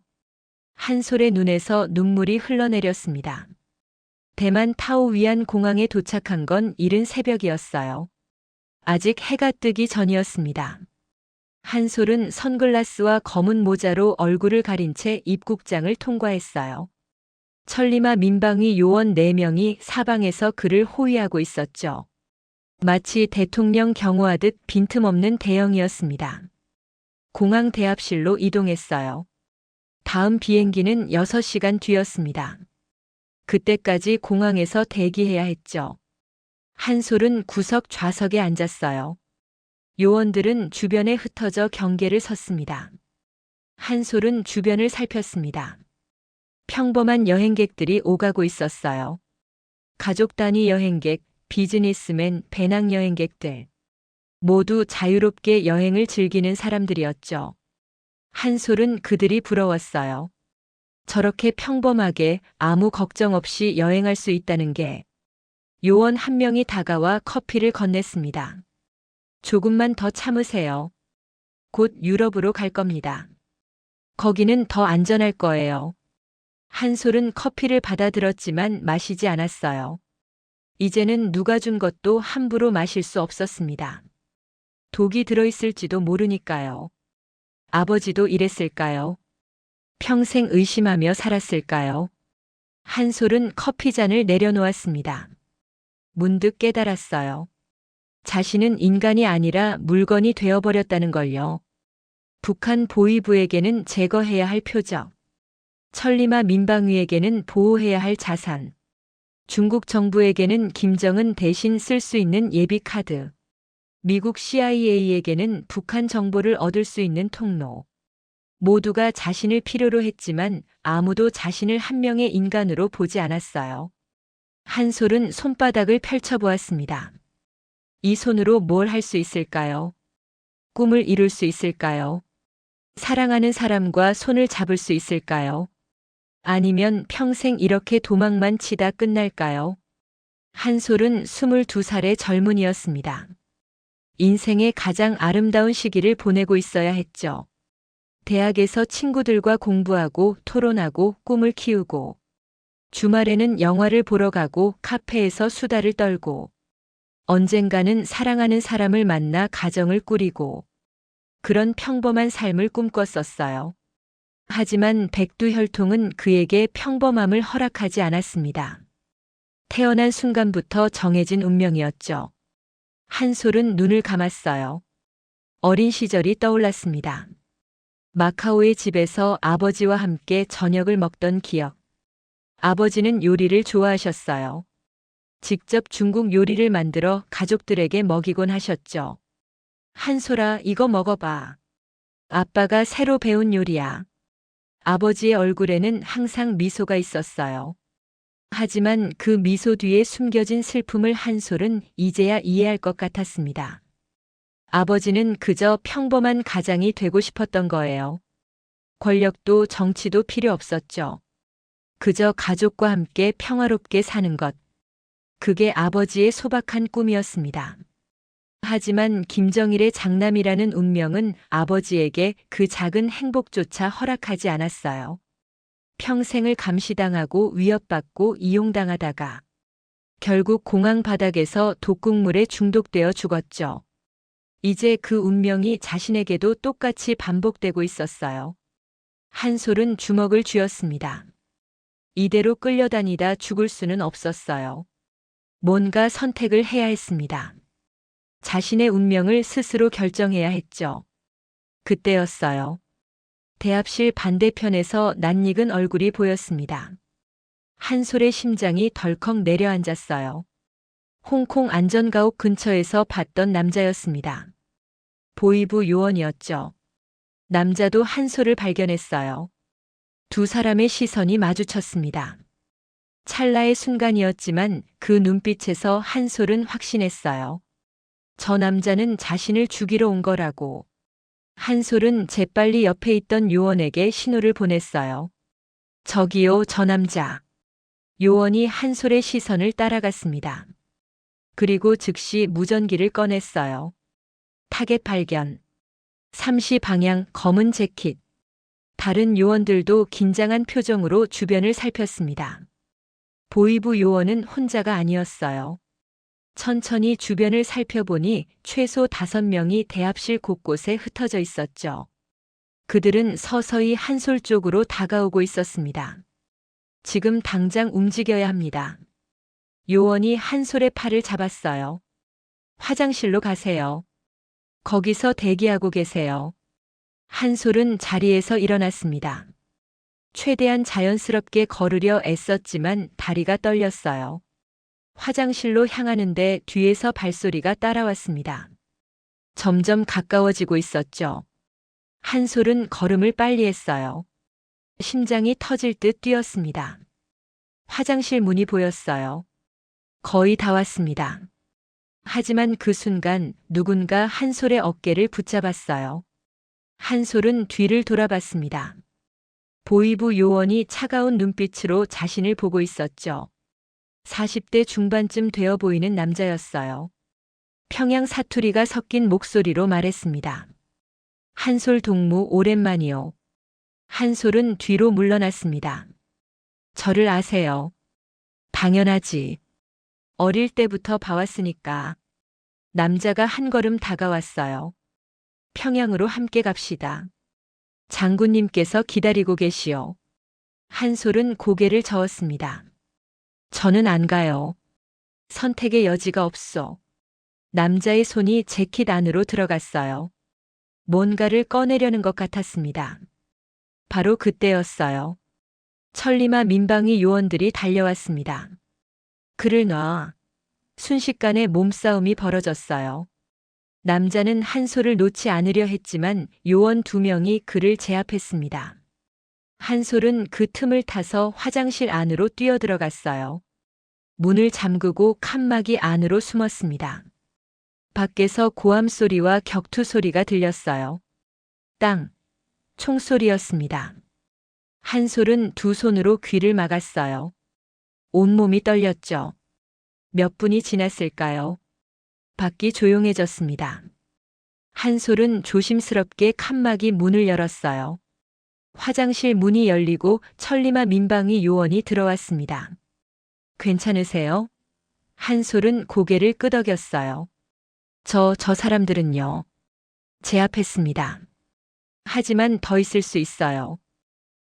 Speaker 1: 한솔의 눈에서 눈물이 흘러내렸습니다. 대만 타오 위안 공항에 도착한 건 이른 새벽이었어요. 아직 해가 뜨기 전이었습니다. 한솔은 선글라스와 검은 모자로 얼굴을 가린 채 입국장을 통과했어요. 천리마 민방위 요원 4명이 사방에서 그를 호위하고 있었죠. 마치 대통령 경호하듯 빈틈없는 대형이었습니다. 공항 대합실로 이동했어요. 다음 비행기는 6시간 뒤였습니다. 그때까지 공항에서 대기해야 했죠. 한솔은 구석 좌석에 앉았어요. 요원들은 주변에 흩어져 경계를 섰습니다. 한솔은 주변을 살폈습니다. 평범한 여행객들이 오가고 있었어요. 가족 단위 여행객, 비즈니스맨, 배낭 여행객들. 모두 자유롭게 여행을 즐기는 사람들이었죠. 한솔은 그들이 부러웠어요. 저렇게 평범하게 아무 걱정 없이 여행할 수 있다는 게. 요원 한 명이 다가와 커피를 건넸습니다. 조금만 더 참으세요. 곧 유럽으로 갈 겁니다. 거기는 더 안전할 거예요. 한솔은 커피를 받아들었지만 마시지 않았어요. 이제는 누가 준 것도 함부로 마실 수 없었습니다. 독이 들어있을지도 모르니까요. 아버지도 이랬을까요? 평생 의심하며 살았을까요? 한솔은 커피잔을 내려놓았습니다. 문득 깨달았어요. 자신은 인간이 아니라 물건이 되어버렸다는 걸요. 북한 보위부에게는 제거해야 할 표적. 천리마 민방위에게는 보호해야 할 자산. 중국 정부에게는 김정은 대신 쓸 수 있는 예비카드. 미국 CIA에게는 북한 정보를 얻을 수 있는 통로. 모두가 자신을 필요로 했지만 아무도 자신을 한 명의 인간으로 보지 않았어요. 한솔은 손바닥을 펼쳐보았습니다. 이 손으로 뭘 할 수 있을까요? 꿈을 이룰 수 있을까요? 사랑하는 사람과 손을 잡을 수 있을까요? 아니면 평생 이렇게 도망만 치다 끝날까요? 한솔은 22살의 젊은이였습니다. 인생의 가장 아름다운 시기를 보내고 있어야 했죠. 대학에서 친구들과 공부하고 토론하고 꿈을 키우고 주말에는 영화를 보러 가고 카페에서 수다를 떨고 언젠가는 사랑하는 사람을 만나 가정을 꾸리고 그런 평범한 삶을 꿈꿨었어요. 하지만 백두혈통은 그에게 평범함을 허락하지 않았습니다. 태어난 순간부터 정해진 운명이었죠. 한솔은 눈을 감았어요. 어린 시절이 떠올랐습니다. 마카오의 집에서 아버지와 함께 저녁을 먹던 기억. 아버지는 요리를 좋아하셨어요. 직접 중국 요리를 만들어 가족들에게 먹이곤 하셨죠. 한솔아, 이거 먹어봐. 아빠가 새로 배운 요리야. 아버지의 얼굴에는 항상 미소가 있었어요. 하지만 그 미소 뒤에 숨겨진 슬픔을 한솔은 이제야 이해할 것 같았습니다. 아버지는 그저 평범한 가장이 되고 싶었던 거예요. 권력도 정치도 필요 없었죠. 그저 가족과 함께 평화롭게 사는 것. 그게 아버지의 소박한 꿈이었습니다. 하지만 김정일의 장남이라는 운명은 아버지에게 그 작은 행복조차 허락하지 않았어요. 평생을 감시당하고 위협받고 이용당하다가 결국 공항 바닥에서 독극물에 중독되어 죽었죠. 이제 그 운명이 자신에게도 똑같이 반복되고 있었어요. 한솔은 주먹을 쥐었습니다. 이대로 끌려다니다 죽을 수는 없었어요. 뭔가 선택을 해야 했습니다. 자신의 운명을 스스로 결정해야 했죠. 그때였어요. 대합실 반대편에서 낯익은 얼굴이 보였습니다. 한솔의 심장이 덜컥 내려앉았어요. 홍콩 안전가옥 근처에서 봤던 남자였습니다. 보이부 요원이었죠. 남자도 한솔을 발견했어요. 두 사람의 시선이 마주쳤습니다. 찰나의 순간이었지만 그 눈빛에서 한솔은 확신했어요. 저 남자는 자신을 죽이러 온 거라고. 한솔은 재빨리 옆에 있던 요원에게 신호를 보냈어요. 저기요, 저 남자. 요원이 한솔의 시선을 따라갔습니다. 그리고 즉시 무전기를 꺼냈어요. 타겟 발견. 3시 방향 검은 재킷. 다른 요원들도 긴장한 표정으로 주변을 살폈습니다. 보이부 요원은 혼자가 아니었어요. 천천히 주변을 살펴보니 최소 5명이 대합실 곳곳에 흩어져 있었죠. 그들은 서서히 한솔 쪽으로 다가오고 있었습니다. 지금 당장 움직여야 합니다. 요원이 한솔의 팔을 잡았어요. 화장실로 가세요. 거기서 대기하고 계세요. 한솔은 자리에서 일어났습니다. 최대한 자연스럽게 걸으려 애썼지만 다리가 떨렸어요. 화장실로 향하는데 뒤에서 발소리가 따라왔습니다. 점점 가까워지고 있었죠. 한솔은 걸음을 빨리 했어요. 심장이 터질 듯 뛰었습니다. 화장실 문이 보였어요. 거의 다 왔습니다. 하지만 그 순간 누군가 한솔의 어깨를 붙잡았어요. 한솔은 뒤를 돌아봤습니다. 보이부 요원이 차가운 눈빛으로 자신을 보고 있었죠. 40대 중반쯤 되어 보이는 남자였어요. 평양 사투리가 섞인 목소리로 말했습니다. 한솔 동무 오랜만이요. 한솔은 뒤로 물러났습니다. 저를 아세요? 당연하지. 어릴 때부터 봐왔으니까. 남자가 한 걸음 다가왔어요. 평양으로 함께 갑시다. 장군님께서 기다리고 계시오. 한솔은 고개를 저었습니다. 저는 안 가요. 선택의 여지가 없어. 남자의 손이 재킷 안으로 들어갔어요. 뭔가를 꺼내려는 것 같았습니다. 바로 그때였어요. 천리마 민방위 요원들이 달려왔습니다. 그를 놔. 순식간에 몸싸움이 벌어졌어요. 남자는 한솔을 놓지 않으려 했지만 요원 2명이 그를 제압했습니다. 한솔은 그 틈을 타서 화장실 안으로 뛰어들어갔어요. 문을 잠그고 칸막이 안으로 숨었습니다. 밖에서 고함 소리와 격투 소리가 들렸어요. 땅, 총소리였습니다. 한솔은 두 손으로 귀를 막았어요. 온몸이 떨렸죠. 몇 분이 지났을까요? 밖이 조용해졌습니다. 한솔은 조심스럽게 칸막이 문을 열었어요. 화장실 문이 열리고 천리마 민방위 요원이 들어왔습니다. 괜찮으세요? 한솔은 고개를 끄덕였어요. 저 사람들은요. 제압했습니다. 하지만 더 있을 수 있어요.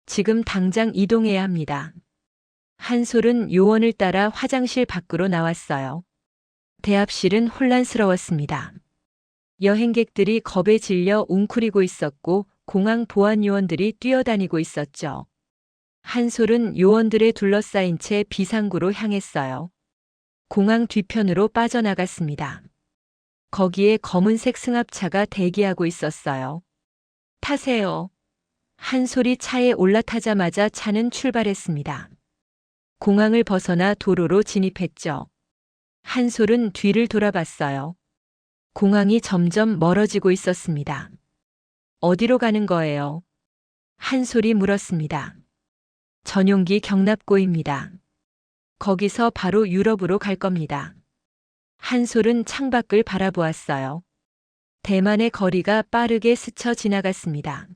Speaker 1: 지금 당장 이동해야 합니다. 한솔은 요원을 따라 화장실 밖으로 나왔어요. 대합실은 혼란스러웠습니다. 여행객들이 겁에 질려 웅크리고 있었고 공항 보안 요원들이 뛰어다니고 있었죠. 한솔은 요원들에 둘러싸인 채 비상구로 향했어요. 공항 뒤편으로 빠져나갔습니다. 거기에 검은색 승합차가 대기하고 있었어요. 타세요. 한솔이 차에 올라타자마자 차는 출발했습니다. 공항을 벗어나 도로로 진입했죠. 한솔은 뒤를 돌아봤어요. 공항이 점점 멀어지고 있었습니다. 어디로 가는 거예요? 한솔이 물었습니다. 전용기 경납고입니다. 거기서 바로 유럽으로 갈 겁니다. 한솔은 창밖을 바라보았어요. 대만의 거리가 빠르게 스쳐 지나갔습니다.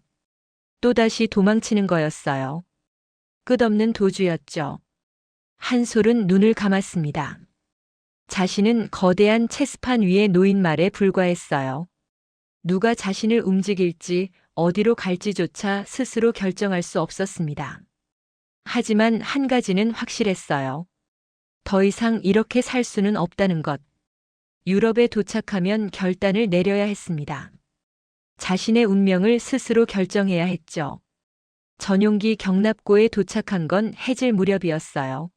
Speaker 1: 또다시 도망치는 거였어요. 끝없는 도주였죠. 한솔은 눈을 감았습니다. 자신은 거대한 체스판 위에 놓인 말에 불과했어요. 누가 자신을 움직일지 어디로 갈지조차 스스로 결정할 수 없었습니다. 하지만 한 가지는 확실했어요. 더 이상 이렇게 살 수는 없다는 것. 유럽에 도착하면 결단을 내려야 했습니다. 자신의 운명을 스스로 결정해야 했죠. 전용기 경납고에 도착한 건 해질 무렵이었어요.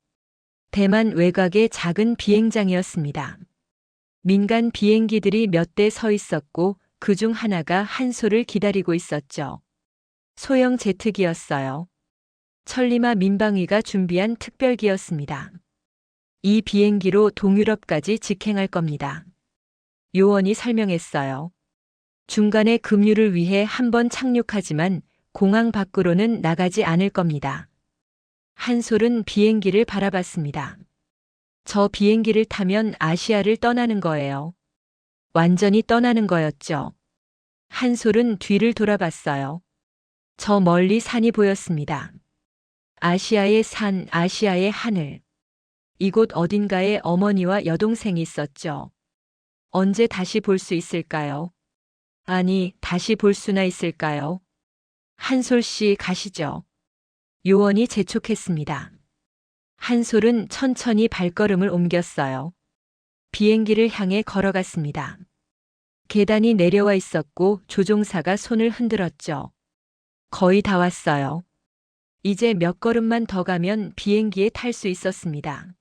Speaker 1: 대만 외곽의 작은 비행장이었습니다. 민간 비행기들이 몇 대 서 있었고 그중 하나가 한솔을 기다리고 있었죠. 소형 제트기였어요. 천리마 민방위가 준비한 특별기였습니다. 이 비행기로 동유럽까지 직행할 겁니다. 요원이 설명했어요. 중간에 급류를 위해 한번 착륙하지만 공항 밖으로는 나가지 않을 겁니다. 한솔은 비행기를 바라봤습니다. 저 비행기를 타면 아시아를 떠나는 거예요. 완전히 떠나는 거였죠. 한솔은 뒤를 돌아봤어요. 저 멀리 산이 보였습니다. 아시아의 산, 아시아의 하늘. 이곳 어딘가에 어머니와 여동생이 있었죠. 언제 다시 볼 수 있을까요? 아니, 다시 볼 수나 있을까요? 한솔 씨 가시죠. 요원이 재촉했습니다. 한솔은 천천히 발걸음을 옮겼어요. 비행기를 향해 걸어갔습니다. 계단이 내려와 있었고 조종사가 손을 흔들었죠. 거의 다 왔어요. 이제 몇 걸음만 더 가면 비행기에 탈 수 있었습니다.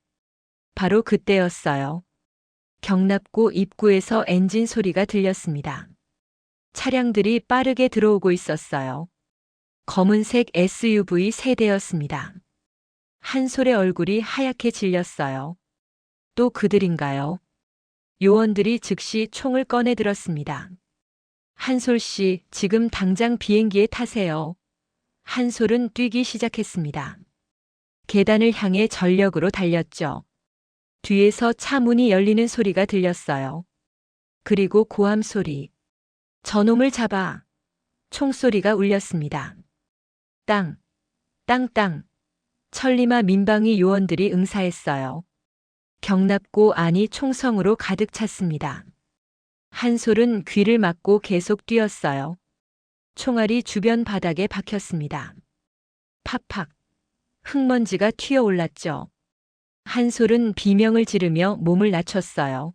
Speaker 1: 바로 그때였어요. 경납고 입구에서 엔진 소리가 들렸습니다. 차량들이 빠르게 들어오고 있었어요. 검은색 SUV 세대였습니다. 한솔의 얼굴이 하얗게 질렸어요. 또 그들인가요? 요원들이 즉시 총을 꺼내 들었습니다. 한솔 씨, 지금 당장 비행기에 타세요. 한솔은 뛰기 시작했습니다. 계단을 향해 전력으로 달렸죠. 뒤에서 차 문이 열리는 소리가 들렸어요. 그리고 고함 소리. 저놈을 잡아. 총소리가 울렸습니다. 땅, 땅땅. 천리마 민방위 요원들이 응사했어요. 경납고 안이 총성으로 가득 찼습니다. 한솔은 귀를 막고 계속 뛰었어요. 총알이 주변 바닥에 박혔습니다. 팍팍. 흙먼지가 튀어올랐죠. 한솔은 비명을 지르며 몸을 낮췄어요.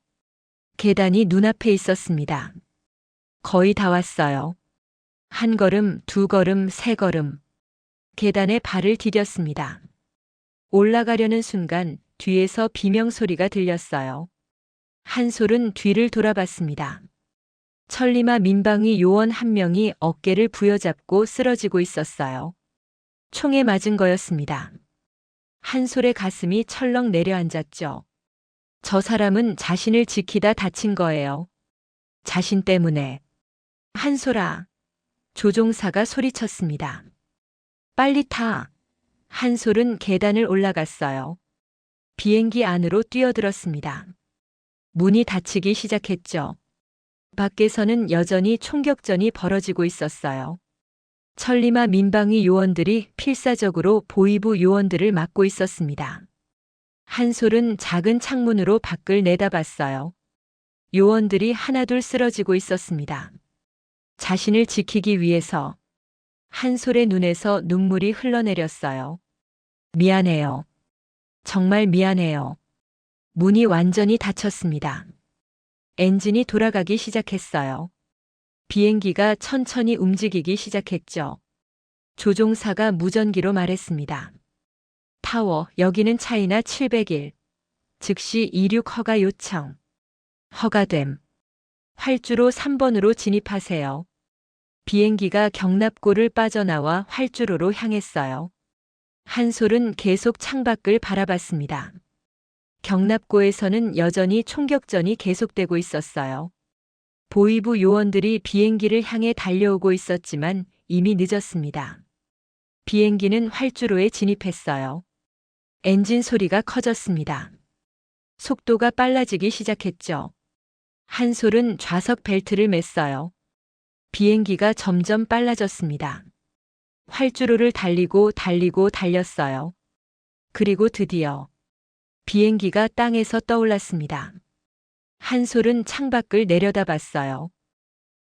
Speaker 1: 계단이 눈앞에 있었습니다. 거의 다 왔어요. 한 걸음, 두 걸음, 세 걸음. 계단에 발을 디뎠습니다. 올라가려는 순간 뒤에서 비명 소리가 들렸어요. 한솔은 뒤를 돌아봤습니다. 천리마 민방위 요원 한 명이 어깨를 부여잡고 쓰러지고 있었어요. 총에 맞은 거였습니다. 한솔의 가슴이 철렁 내려앉았죠. 저 사람은 자신을 지키다 다친 거예요. 자신 때문에. 한솔아. 조종사가 소리쳤습니다. 빨리 타. 한솔은 계단을 올라갔어요. 비행기 안으로 뛰어들었습니다. 문이 닫히기 시작했죠. 밖에서는 여전히 총격전이 벌어지고 있었어요. 천리마 민방위 요원들이 필사적으로 보위부 요원들을 막고 있었습니다. 한솔은 작은 창문으로 밖을 내다봤어요. 요원들이 하나둘 쓰러지고 있었습니다. 자신을 지키기 위해서 한솔의 눈에서 눈물이 흘러내렸어요. 미안해요. 정말 미안해요. 문이 완전히 닫혔습니다. 엔진이 돌아가기 시작했어요. 비행기가 천천히 움직이기 시작했죠. 조종사가 무전기로 말했습니다. 타워, 여기는 차이나 701. 즉시 이륙 허가 요청. 허가됨. 활주로 3번으로 진입하세요. 비행기가 경납고를 빠져나와 활주로로 향했어요. 한솔은 계속 창밖을 바라봤습니다. 경납고에서는 여전히 총격전이 계속되고 있었어요. 보위부 요원들이 비행기를 향해 달려오고 있었지만 이미 늦었습니다. 비행기는 활주로에 진입했어요. 엔진 소리가 커졌습니다. 속도가 빨라지기 시작했죠. 한솔은 좌석 벨트를 맸어요. 비행기가 점점 빨라졌습니다. 활주로를 달리고 달렸어요. 그리고 드디어 비행기가 땅에서 떠올랐습니다. 한솔은 창밖을 내려다봤어요.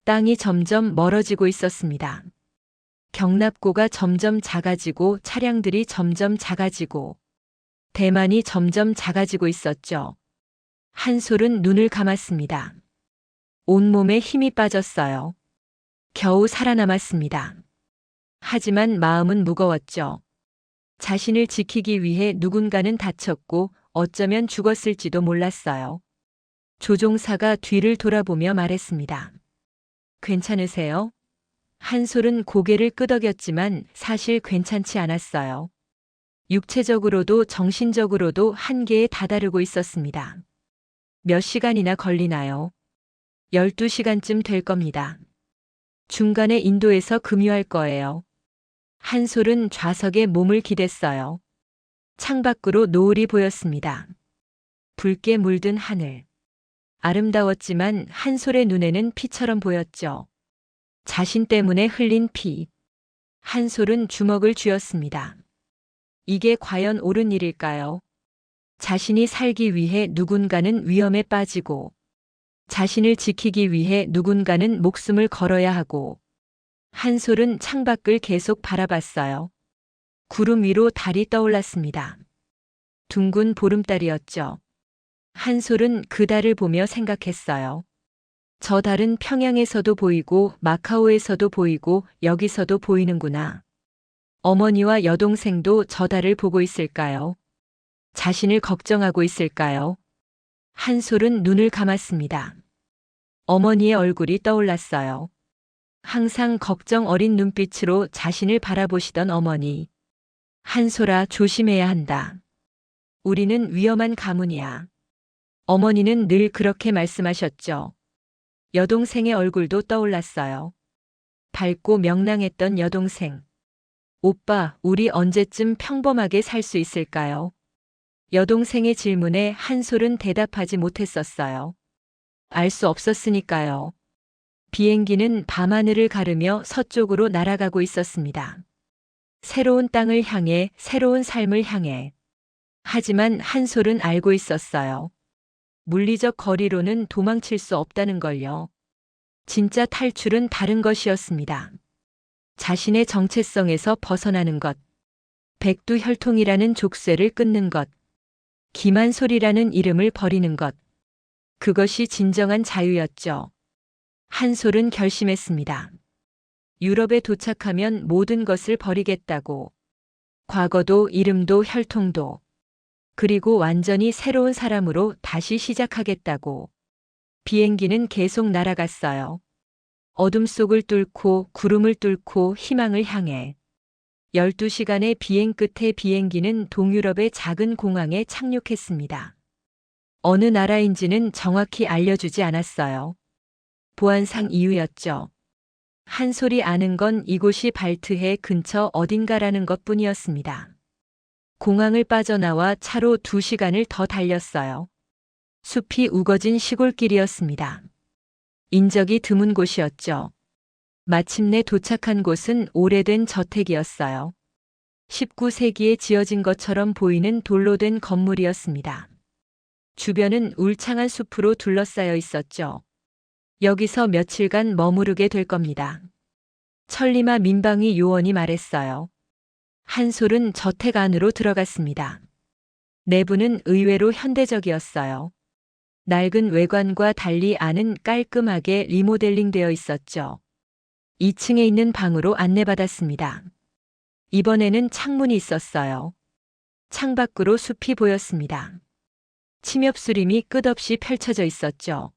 Speaker 1: 땅이 점점 멀어지고 있었습니다. 경납고가 점점 작아지고 차량들이 점점 작아지고 대만이 점점 작아지고 있었죠. 한솔은 눈을 감았습니다. 온몸에 힘이 빠졌어요. 겨우 살아남았습니다. 하지만 마음은 무거웠죠. 자신을 지키기 위해 누군가는 다쳤고 어쩌면 죽었을지도 몰랐어요. 조종사가 뒤를 돌아보며 말했습니다. 괜찮으세요? 한솔은 고개를 끄덕였지만 사실 괜찮지 않았어요. 육체적으로도 정신적으로도 한계에 다다르고 있었습니다. 몇 시간이나 걸리나요? 12시간쯤 될 겁니다. 중간에 인도에서 급유할 거예요. 한솔은 좌석에 몸을 기댔어요. 창밖으로 노을이 보였습니다. 붉게 물든 하늘. 아름다웠지만 한솔의 눈에는 피처럼 보였죠. 자신 때문에 흘린 피. 한솔은 주먹을 쥐었습니다. 이게 과연 옳은 일일까요? 자신이 살기 위해 누군가는 위험에 빠지고, 자신을 지키기 위해 누군가는 목숨을 걸어야 하고, 한솔은 창밖을 계속 바라봤어요. 구름 위로 달이 떠올랐습니다. 둥근 보름달이었죠. 한솔은 그 달을 보며 생각했어요. 저 달은 평양에서도 보이고 마카오에서도 보이고 여기서도 보이는구나. 어머니와 여동생도 저 달을 보고 있을까요? 자신을 걱정하고 있을까요? 한솔은 눈을 감았습니다. 어머니의 얼굴이 떠올랐어요. 항상 걱정 어린 눈빛으로 자신을 바라보시던 어머니. 한솔아, 조심해야 한다. 우리는 위험한 가문이야. 어머니는 늘 그렇게 말씀하셨죠. 여동생의 얼굴도 떠올랐어요. 밝고 명랑했던 여동생. 오빠, 우리 언제쯤 평범하게 살 수 있을까요? 여동생의 질문에 한솔은 대답하지 못했었어요. 알 수 없었으니까요. 비행기는 밤하늘을 가르며 서쪽으로 날아가고 있었습니다. 새로운 땅을 향해, 새로운 삶을 향해. 하지만 한솔은 알고 있었어요. 물리적 거리로는 도망칠 수 없다는 걸요. 진짜 탈출은 다른 것이었습니다. 자신의 정체성에서 벗어나는 것. 백두혈통이라는 족쇄를 끊는 것. 기만솔이라는 이름을 버리는 것. 그것이 진정한 자유였죠. 한솔은 결심했습니다. 유럽에 도착하면 모든 것을 버리겠다고. 과거도 이름도 혈통도. 그리고 완전히 새로운 사람으로 다시 시작하겠다고. 비행기는 계속 날아갔어요. 어둠 속을 뚫고 구름을 뚫고 희망을 향해. 12시간의 비행 끝에 비행기는 동유럽의 작은 공항에 착륙했습니다. 어느 나라인지는 정확히 알려주지 않았어요. 보안상 이유였죠. 한솔이 아는 건 이곳이 발트해 근처 어딘가라는 것뿐이었습니다. 공항을 빠져나와 차로 2시간을 더 달렸어요. 숲이 우거진 시골길이었습니다. 인적이 드문 곳이었죠. 마침내 도착한 곳은 오래된 저택이었어요. 19세기에 지어진 것처럼 보이는 돌로 된 건물이었습니다. 주변은 울창한 숲으로 둘러싸여 있었죠. 여기서 며칠간 머무르게 될 겁니다. 천리마 민방위 요원이 말했어요. 한솔은 저택 안으로 들어갔습니다. 내부는 의외로 현대적이었어요. 낡은 외관과 달리 안은 깔끔하게 리모델링 되어 있었죠. 2층에 있는 방으로 안내받았습니다. 이번에는 창문이 있었어요. 창밖으로 숲이 보였습니다. 침엽수림이 끝없이 펼쳐져 있었죠.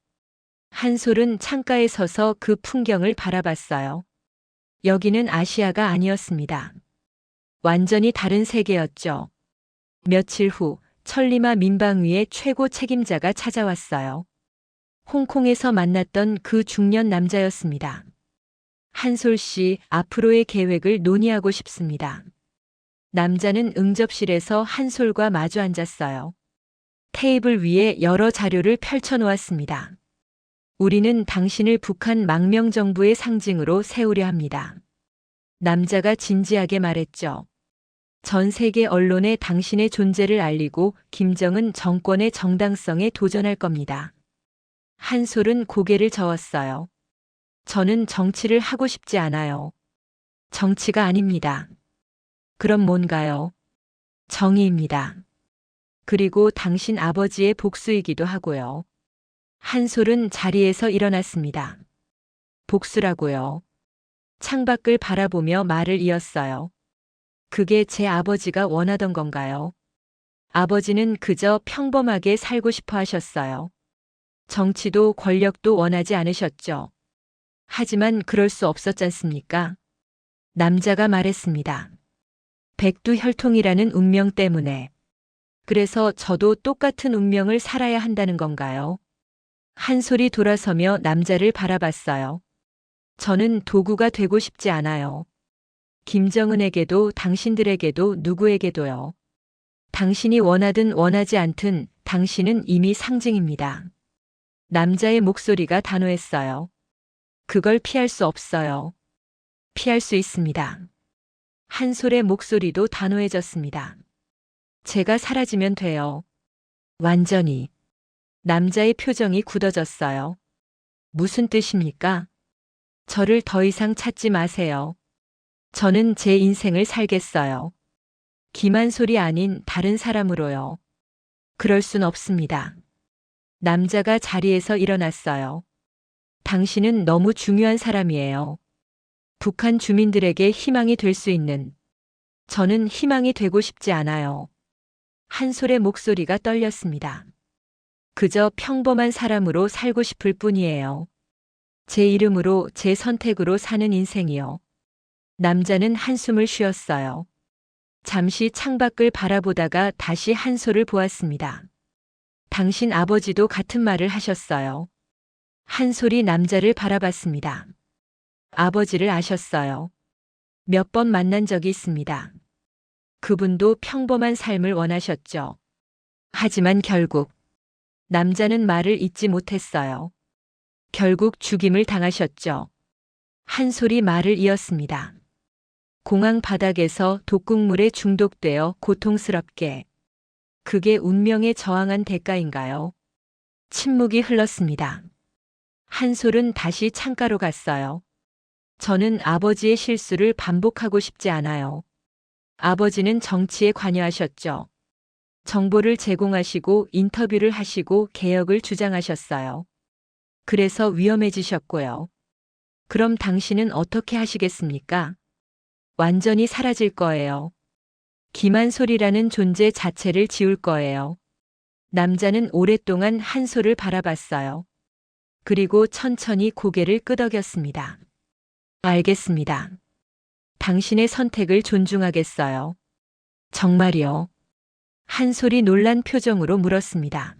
Speaker 1: 한솔은 창가에 서서 그 풍경을 바라봤어요. 여기는 아시아가 아니었습니다. 완전히 다른 세계였죠. 며칠 후 천리마 민방위의 최고 책임자가 찾아왔어요. 홍콩에서 만났던 그 중년 남자였습니다. 한솔 씨, 앞으로의 계획을 논의하고 싶습니다. 남자는 응접실에서 한솔과 마주 앉았어요. 테이블 위에 여러 자료를 펼쳐 놓았습니다. 우리는 당신을 북한 망명정부의 상징으로 세우려 합니다. 남자가 진지하게 말했죠. 전 세계 언론에 당신의 존재를 알리고 김정은 정권의 정당성에 도전할 겁니다. 한솔은 고개를 저었어요. 저는 정치를 하고 싶지 않아요. 정치가 아닙니다. 그럼 뭔가요? 정의입니다. 그리고 당신 아버지의 복수이기도 하고요. 한솔은 자리에서 일어났습니다. 복수라고요. 창밖을 바라보며 말을 이었어요. 그게 제 아버지가 원하던 건가요? 아버지는 그저 평범하게 살고 싶어 하셨어요. 정치도 권력도 원하지 않으셨죠. 하지만 그럴 수 없었지 않습니까? 남자가 말했습니다. 백두혈통이라는 운명 때문에. 그래서 저도 똑같은 운명을 살아야 한다는 건가요? 한솔이 돌아서며 남자를 바라봤어요. 저는 도구가 되고 싶지 않아요. 김정은에게도 당신들에게도 누구에게도요. 당신이 원하든 원하지 않든 당신은 이미 상징입니다. 남자의 목소리가 단호했어요. 그걸 피할 수 없어요. 피할 수 있습니다. 한솔의 목소리도 단호해졌습니다. 제가 사라지면 돼요. 완전히. 남자의 표정이 굳어졌어요. 무슨 뜻입니까? 저를 더 이상 찾지 마세요. 저는 제 인생을 살겠어요. 김한솔이 아닌 다른 사람으로요. 그럴 순 없습니다. 남자가 자리에서 일어났어요. 당신은 너무 중요한 사람이에요. 북한 주민들에게 희망이 될 수 있는. 저는 희망이 되고 싶지 않아요. 한솔의 목소리가 떨렸습니다. 그저 평범한 사람으로 살고 싶을 뿐이에요. 제 이름으로 제 선택으로 사는 인생이요. 남자는 한숨을 쉬었어요. 잠시 창밖을 바라보다가 다시 한솔을 보았습니다. 당신 아버지도 같은 말을 하셨어요. 한솔이 남자를 바라봤습니다. 아버지를 아셨어요. 몇 번 만난 적이 있습니다. 그분도 평범한 삶을 원하셨죠. 하지만 결국 남자는 말을 잇지 못했어요. 결국 죽임을 당하셨죠. 한솔이 말을 이었습니다. 공항 바닥에서 독극물에 중독되어 고통스럽게. 그게 운명에 저항한 대가인가요? 침묵이 흘렀습니다. 한솔은 다시 창가로 갔어요. 저는 아버지의 실수를 반복하고 싶지 않아요. 아버지는 정치에 관여하셨죠. 정보를 제공하시고 인터뷰를 하시고 개혁을 주장하셨어요. 그래서 위험해지셨고요. 그럼 당신은 어떻게 하시겠습니까? 완전히 사라질 거예요. 김한솔이라는 존재 자체를 지울 거예요. 남자는 오랫동안 한솔을 바라봤어요. 그리고 천천히 고개를 끄덕였습니다. 알겠습니다. 당신의 선택을 존중하겠어요. 정말이요? 한솔이 놀란 표정으로 물었습니다.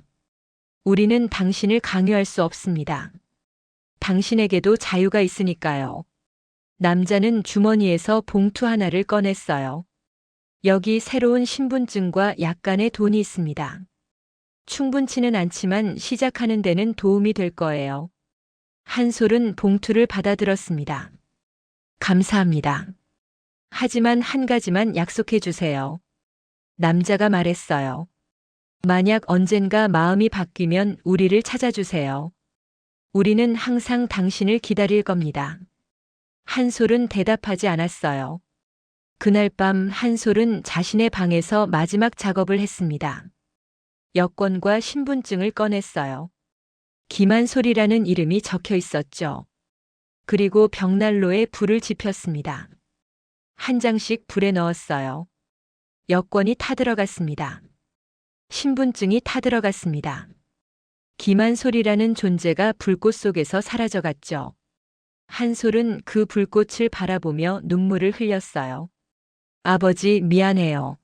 Speaker 1: 우리는 당신을 강요할 수 없습니다. 당신에게도 자유가 있으니까요. 남자는 주머니에서 봉투 하나를 꺼냈어요. 여기 새로운 신분증과 약간의 돈이 있습니다. 충분치는 않지만 시작하는 데는 도움이 될 거예요. 한솔은 봉투를 받아들었습니다. 감사합니다. 하지만 한 가지만 약속해 주세요. 남자가 말했어요. 만약 언젠가 마음이 바뀌면 우리를 찾아주세요. 우리는 항상 당신을 기다릴 겁니다. 한솔은 대답하지 않았어요. 그날 밤 한솔은 자신의 방에서 마지막 작업을 했습니다. 여권과 신분증을 꺼냈어요. 김한솔이라는 이름이 적혀 있었죠. 그리고 벽난로에 불을 지폈습니다. 한 장씩 불에 넣었어요. 여권이 타들어갔습니다. 신분증이 타들어갔습니다. 김한솔이라는 존재가 불꽃 속에서 사라져갔죠. 한솔은 그 불꽃을 바라보며 눈물을 흘렸어요. 아버지, 미안해요.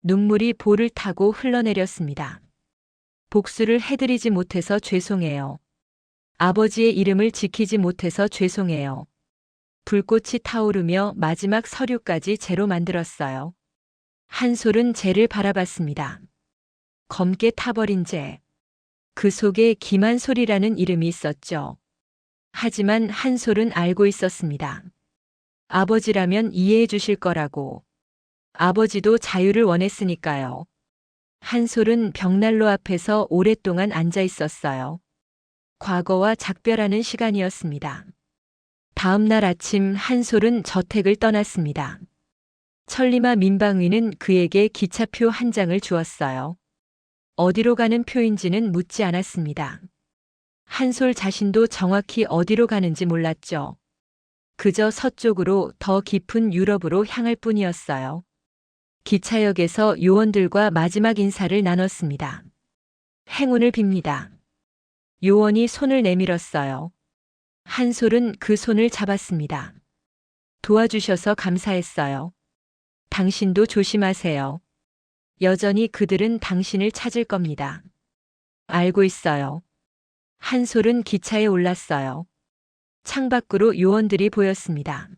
Speaker 1: 눈물이 볼을 타고 흘러내렸습니다. 복수를 해드리지 못해서 죄송해요. 아버지의 이름을 지키지 못해서 죄송해요. 불꽃이 타오르며 마지막 서류까지 재로 만들었어요. 한솔은 재를 바라봤습니다. 검게 타버린 재. 그 속에 김한솔이라는 이름이 있었죠. 하지만 한솔은 알고 있었습니다. 아버지라면 이해해 주실 거라고. 아버지도 자유를 원했으니까요. 한솔은 벽난로 앞에서 오랫동안 앉아 있었어요. 과거와 작별하는 시간이었습니다. 다음 날 아침 한솔은 저택을 떠났습니다. 천리마 민방위는 그에게 기차표 한 장을 주었어요. 어디로 가는 표인지는 묻지 않았습니다. 한솔 자신도 정확히 어디로 가는지 몰랐죠. 그저 서쪽으로 더 깊은 유럽으로 향할 뿐이었어요. 기차역에서 요원들과 마지막 인사를 나눴습니다. 행운을 빕니다. 요원이 손을 내밀었어요. 한솔은 그 손을 잡았습니다. 도와주셔서 감사했어요. 당신도 조심하세요. 여전히 그들은 당신을 찾을 겁니다. 알고 있어요. 한솔은 기차에 올랐어요. 창밖으로 요원들이 보였습니다.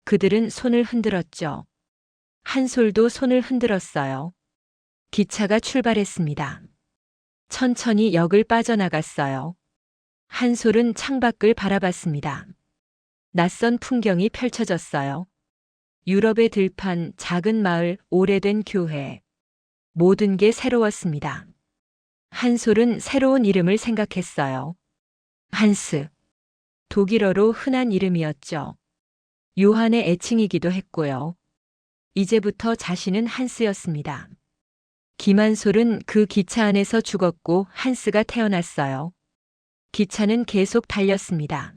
Speaker 1: 그들은 손을 흔들었죠. 한솔도 손을 흔들었어요. 기차가 출발했습니다. 천천히 역을 빠져나갔어요. 한솔은 창밖을 바라봤습니다. 낯선 풍경이 펼쳐졌어요. 유럽의 들판, 작은 마을, 오래된 교회. 모든 게 새로웠습니다. 한솔은 새로운 이름을 생각했어요. 한스. 독일어로 흔한 이름이었죠. 요한의 애칭이기도 했고요. 이제부터 자신은 한스였습니다. 김한솔은 그 기차 안에서 죽었고 한스가 태어났어요. 기차는 계속 달렸습니다.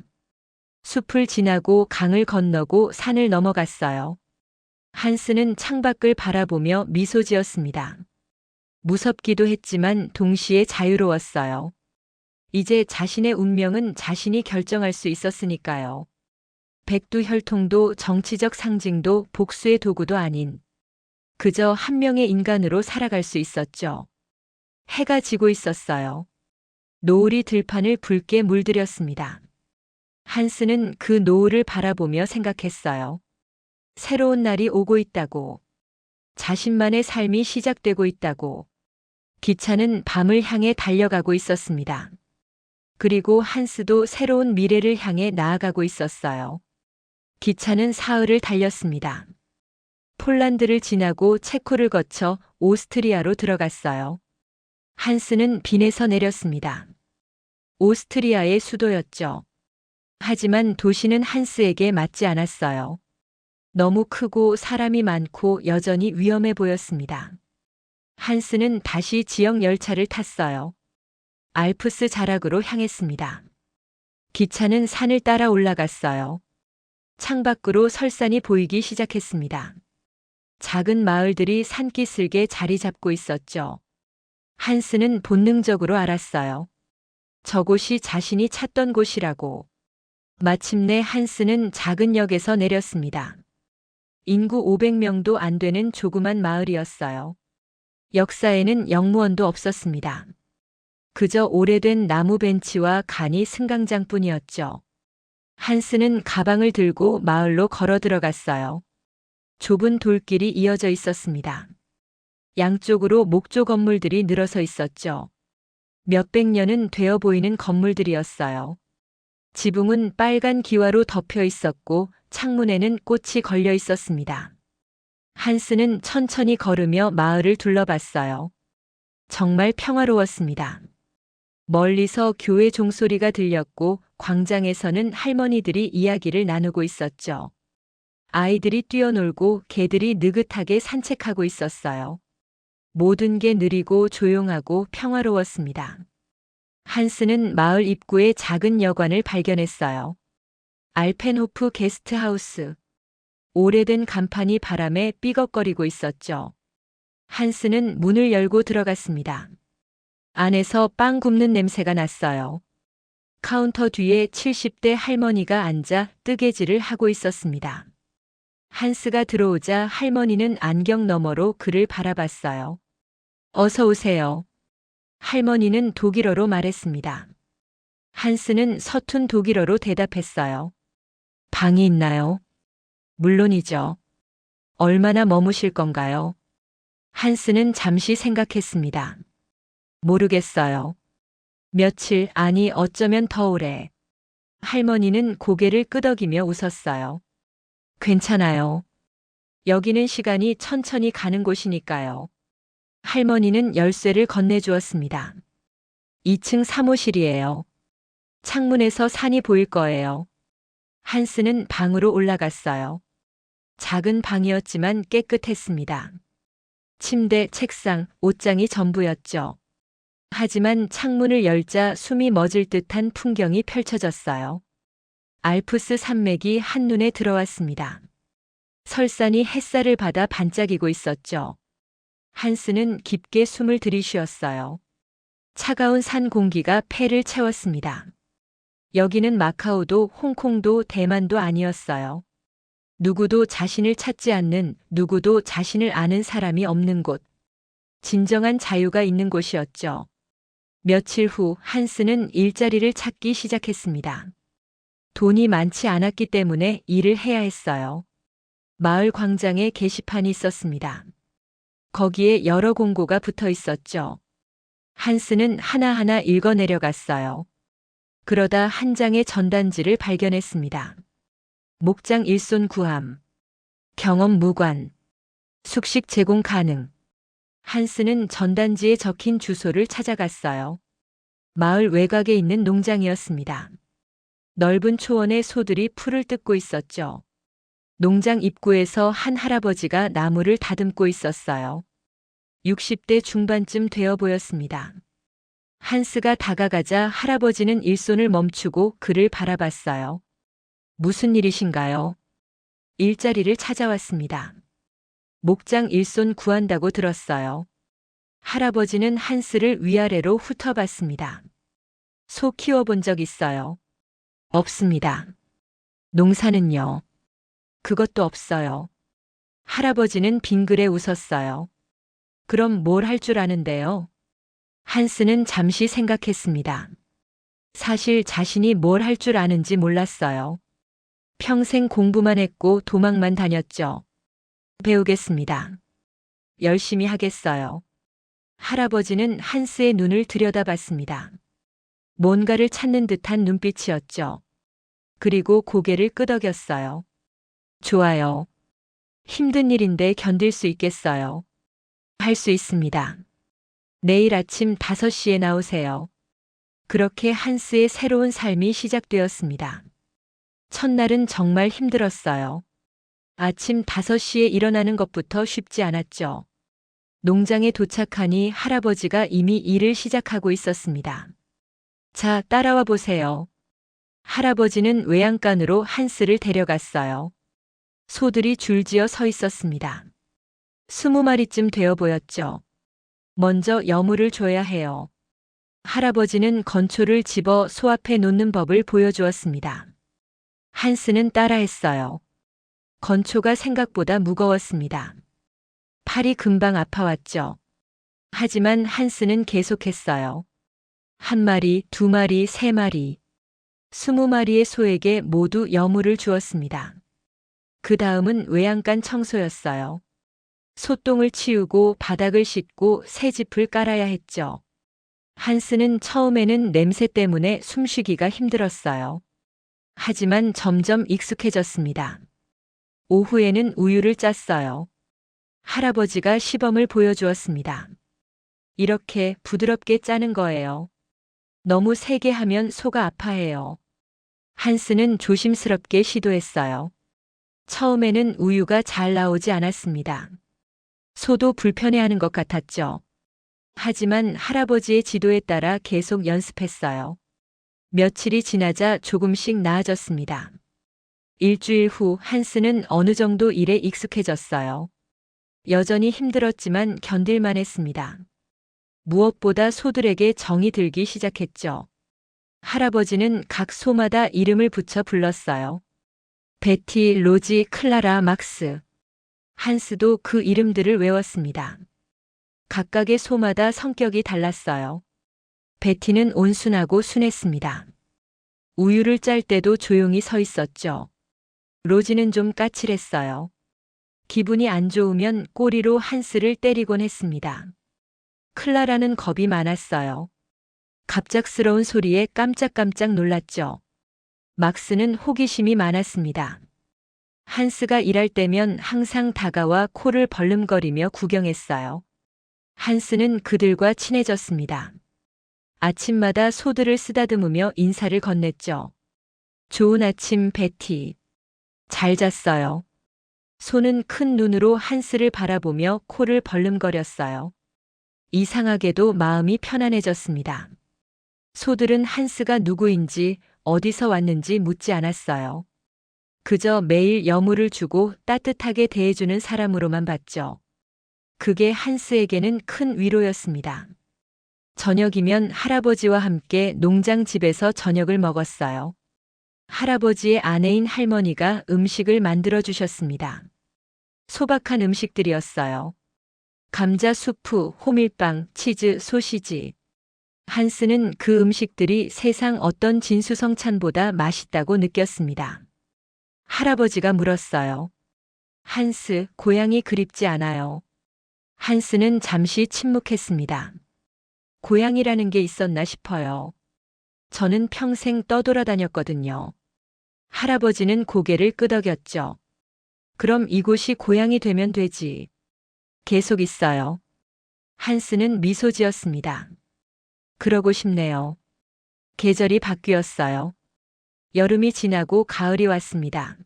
Speaker 1: 숲을 지나고 강을 건너고 산을 넘어갔어요. 한스는 창밖을 바라보며 미소 지었습니다. 무섭기도 했지만 동시에 자유로웠어요. 이제 자신의 운명은 자신이 결정할 수 있었으니까요. 백두혈통도 정치적 상징도 복수의 도구도 아닌 그저 한 명의 인간으로 살아갈 수 있었죠. 해가 지고 있었어요. 노을이 들판을 붉게 물들였습니다. 한스는 그 노을을 바라보며 생각했어요. 새로운 날이 오고 있다고. 자신만의 삶이 시작되고 있다고. 기차는 밤을 향해 달려가고 있었습니다. 그리고 한스도 새로운 미래를 향해 나아가고 있었어요. 기차는 사흘을 달렸습니다. 폴란드를 지나고 체코를 거쳐 오스트리아로 들어갔어요. 한스는 빈에서 내렸습니다. 오스트리아의 수도였죠. 하지만 도시는 한스에게 맞지 않았어요. 너무 크고 사람이 많고 여전히 위험해 보였습니다. 한스는 다시 지역 열차를 탔어요. 알프스 자락으로 향했습니다. 기차는 산을 따라 올라갔어요. 창밖으로 설산이 보이기 시작했습니다. 작은 마을들이 산기슭에 자리 잡고 있었죠. 한스는 본능적으로 알았어요. 저곳이 자신이 찾던 곳이라고. 마침내 한스는 작은 역에서 내렸습니다. 인구 500명도 안 되는 조그만 마을이었어요. 역사에는 역무원도 없었습니다. 그저 오래된 나무 벤치와 간이 승강장뿐이었죠. 한스는 가방을 들고 마을로 걸어 들어갔어요. 좁은 돌길이 이어져 있었습니다. 양쪽으로 목조 건물들이 늘어서 있었죠. 몇백 년은 되어 보이는 건물들이었어요. 지붕은 빨간 기와로 덮여 있었고 창문에는 꽃이 걸려 있었습니다. 한스는 천천히 걸으며 마을을 둘러봤어요. 정말 평화로웠습니다. 멀리서 교회 종소리가 들렸고 광장에서는 할머니들이 이야기를 나누고 있었죠. 아이들이 뛰어놀고 개들이 느긋하게 산책하고 있었어요. 모든 게 느리고 조용하고 평화로웠습니다. 한스는 마을 입구에 작은 여관을 발견했어요. 알펜호프 게스트하우스. 오래된 간판이 바람에 삐걱거리고 있었죠. 한스는 문을 열고 들어갔습니다. 안에서 빵 굽는 냄새가 났어요. 카운터 뒤에 70대 할머니가 앉아 뜨개질을 하고 있었습니다. 한스가 들어오자 할머니는 안경 너머로 그를 바라봤어요. 어서 오세요. 할머니는 독일어로 말했습니다. 한스는 서툰 독일어로 대답했어요. 방이 있나요? 물론이죠. 얼마나 머무실 건가요? 한스는 잠시 생각했습니다. 모르겠어요. 며칠, 아니 어쩌면 더 오래. 할머니는 고개를 끄덕이며 웃었어요. 괜찮아요. 여기는 시간이 천천히 가는 곳이니까요. 할머니는 열쇠를 건네주었습니다. 2층 사무실이에요. 창문에서 산이 보일 거예요. 한스는 방으로 올라갔어요. 작은 방이었지만 깨끗했습니다. 침대, 책상, 옷장이 전부였죠. 하지만 창문을 열자 숨이 멎을 듯한 풍경이 펼쳐졌어요. 알프스 산맥이 한눈에 들어왔습니다. 설산이 햇살을 받아 반짝이고 있었죠. 한스는 깊게 숨을 들이쉬었어요. 차가운 산 공기가 폐를 채웠습니다. 여기는 마카오도 홍콩도 대만도 아니었어요. 누구도 자신을 찾지 않는, 누구도 자신을 아는 사람이 없는 곳. 진정한 자유가 있는 곳이었죠. 며칠 후 한스는 일자리를 찾기 시작했습니다. 돈이 많지 않았기 때문에 일을 해야 했어요. 마을 광장에 게시판이 있었습니다. 거기에 여러 공고가 붙어 있었죠. 한스는 하나하나 읽어 내려갔어요. 그러다 한 장의 전단지를 발견했습니다. 목장 일손 구함. 경험 무관. 숙식 제공 가능. 한스는 전단지에 적힌 주소를 찾아갔어요. 마을 외곽에 있는 농장이었습니다. 넓은 초원에 소들이 풀을 뜯고 있었죠. 농장 입구에서 한 할아버지가 나무를 다듬고 있었어요. 60대 중반쯤 되어 보였습니다. 한스가 다가가자 할아버지는 일손을 멈추고 그를 바라봤어요. 무슨 일이신가요? 일자리를 찾아왔습니다. 목장 일손 구한다고 들었어요. 할아버지는 한스를 위아래로 훑어봤습니다. 소 키워본 적 있어요? 없습니다. 농사는요? 그것도 없어요. 할아버지는 빙그레 웃었어요. 그럼 뭘 할 줄 아는데요? 한스는 잠시 생각했습니다. 사실 자신이 뭘 할 줄 아는지 몰랐어요. 평생 공부만 했고 도망만 다녔죠. 배우겠습니다. 열심히 하겠어요. 할아버지는 한스의 눈을 들여다봤습니다. 뭔가를 찾는 듯한 눈빛이었죠. 그리고 고개를 끄덕였어요. 좋아요. 힘든 일인데 견딜 수 있겠어요. 할 수 있습니다. 내일 아침 5시에 나오세요. 그렇게 한스의 새로운 삶이 시작되었습니다. 첫날은 정말 힘들었어요. 아침 5시에 일어나는 것부터 쉽지 않았죠. 농장에 도착하니 할아버지가 이미 일을 시작하고 있었습니다. 자, 따라와 보세요. 할아버지는 외양간으로 한스를 데려갔어요. 소들이 줄지어 서 있었습니다. 20마리쯤 되어 보였죠. 먼저 여물을 줘야 해요. 할아버지는 건초를 집어 소 앞에 놓는 법을 보여주었습니다. 한스는 따라했어요. 건초가 생각보다 무거웠습니다. 팔이 금방 아파왔죠. 하지만 한스는 계속했어요. 1마리, 2마리, 3마리. 20마리의 소에게 모두 여물을 주었습니다. 그 다음은 외양간 청소였어요. 소똥을 치우고 바닥을 씻고 새짚을 깔아야 했죠. 한스는 처음에는 냄새 때문에 숨쉬기가 힘들었어요. 하지만 점점 익숙해졌습니다. 오후에는 우유를 짰어요. 할아버지가 시범을 보여주었습니다. 이렇게 부드럽게 짜는 거예요. 너무 세게 하면 소가 아파해요. 한스는 조심스럽게 시도했어요. 처음에는 우유가 잘 나오지 않았습니다. 소도 불편해하는 것 같았죠. 하지만 할아버지의 지도에 따라 계속 연습했어요. 며칠이 지나자 조금씩 나아졌습니다. 일주일 후 한스는 어느 정도 일에 익숙해졌어요. 여전히 힘들었지만 견딜만 했습니다. 무엇보다 소들에게 정이 들기 시작했죠. 할아버지는 각 소마다 이름을 붙여 불렀어요. 베티, 로지, 클라라, 막스. 한스도 그 이름들을 외웠습니다. 각각의 소마다 성격이 달랐어요. 베티는 온순하고 순했습니다. 우유를 짤 때도 조용히 서 있었죠. 로지는 좀 까칠했어요. 기분이 안 좋으면 꼬리로 한스를 때리곤 했습니다. 클라라는 겁이 많았어요. 갑작스러운 소리에 깜짝깜짝 놀랐죠. 막스는 호기심이 많았습니다. 한스가 일할 때면 항상 다가와 코를 벌름거리며 구경했어요. 한스는 그들과 친해졌습니다. 아침마다 소들을 쓰다듬으며 인사를 건넸죠. 좋은 아침, 베티. 잘 잤어요. 소는 큰 눈으로 한스를 바라보며 코를 벌름거렸어요. 이상하게도 마음이 편안해졌습니다. 소들은 한스가 누구인지 어디서 왔는지 묻지 않았어요. 그저 매일 여물을 주고 따뜻하게 대해주는 사람으로만 봤죠. 그게 한스에게는 큰 위로였습니다. 저녁이면 할아버지와 함께 농장 집에서 저녁을 먹었어요. 할아버지의 아내인 할머니가 음식을 만들어 주셨습니다. 소박한 음식들이었어요. 감자 수프, 호밀빵, 치즈, 소시지. 한스는 그 음식들이 세상 어떤 진수성찬보다 맛있다고 느꼈습니다. 할아버지가 물었어요. 한스, 고향이 그립지 않아요? 한스는 잠시 침묵했습니다. 고향이라는 게 있었나 싶어요. 저는 평생 떠돌아다녔거든요. 할아버지는 고개를 끄덕였죠. 그럼 이곳이 고향이 되면 되지. 계속 있어요. 한스는 미소 지었습니다. 그러고 싶네요. 계절이 바뀌었어요. 여름이 지나고 가을이 왔습니다.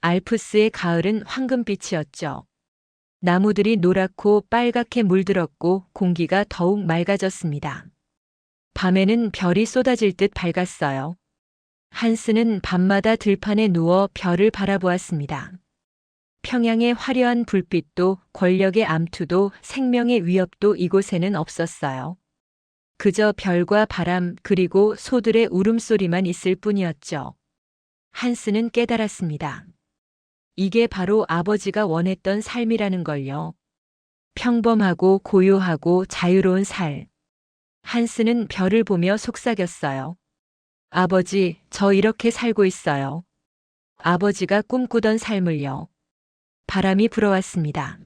Speaker 1: 알프스의 가을은 황금빛이었죠. 나무들이 노랗고 빨갛게 물들었고 공기가 더욱 맑아졌습니다. 밤에는 별이 쏟아질 듯 밝았어요. 한스는 밤마다 들판에 누워 별을 바라보았습니다. 평양의 화려한 불빛도 권력의 암투도 생명의 위협도 이곳에는 없었어요. 그저 별과 바람 그리고 소들의 울음소리만 있을 뿐이었죠. 한스는 깨달았습니다. 이게 바로 아버지가 원했던 삶이라는 걸요. 평범하고 고요하고 자유로운 삶. 한스는 별을 보며 속삭였어요. 아버지, 저 이렇게 살고 있어요. 아버지가 꿈꾸던 삶을요. 바람이 불어왔습니다.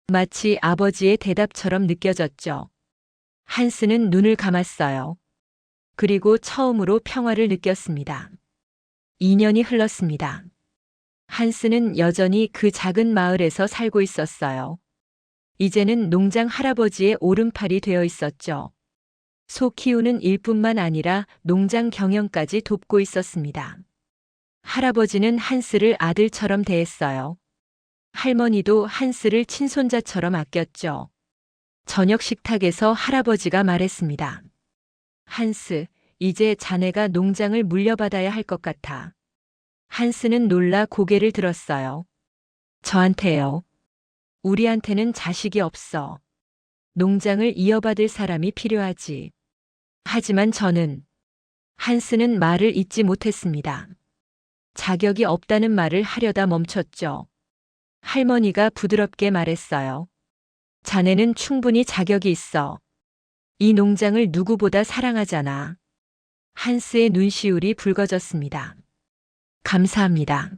Speaker 1: 마치 아버지의 대답처럼 느껴졌죠. 한스는 눈을 감았어요. 그리고 처음으로 평화를 느꼈습니다. 2년이 흘렀습니다. 한스는 여전히 그 작은 마을에서 살고 있었어요. 이제는 농장 할아버지의 오른팔이 되어 있었죠. 소 키우는 일뿐만 아니라 농장 경영까지 돕고 있었습니다. 할아버지는 한스를 아들처럼 대했어요. 할머니도 한스를 친손자처럼 아꼈죠. 저녁 식탁에서 할아버지가 말했습니다. 한스, 이제 자네가 농장을 물려받아야 할 것 같아. 한스는 놀라 고개를 들었어요. 저한테요. 우리한테는 자식이 없어. 농장을 이어받을 사람이 필요하지. 하지만 저는 한스는 말을 잇지 못했습니다. 자격이 없다는 말을 하려다 멈췄죠. 할머니가 부드럽게 말했어요. 자네는 충분히 자격이 있어. 이 농장을 누구보다 사랑하잖아. 한스의 눈시울이 붉어졌습니다. 감사합니다.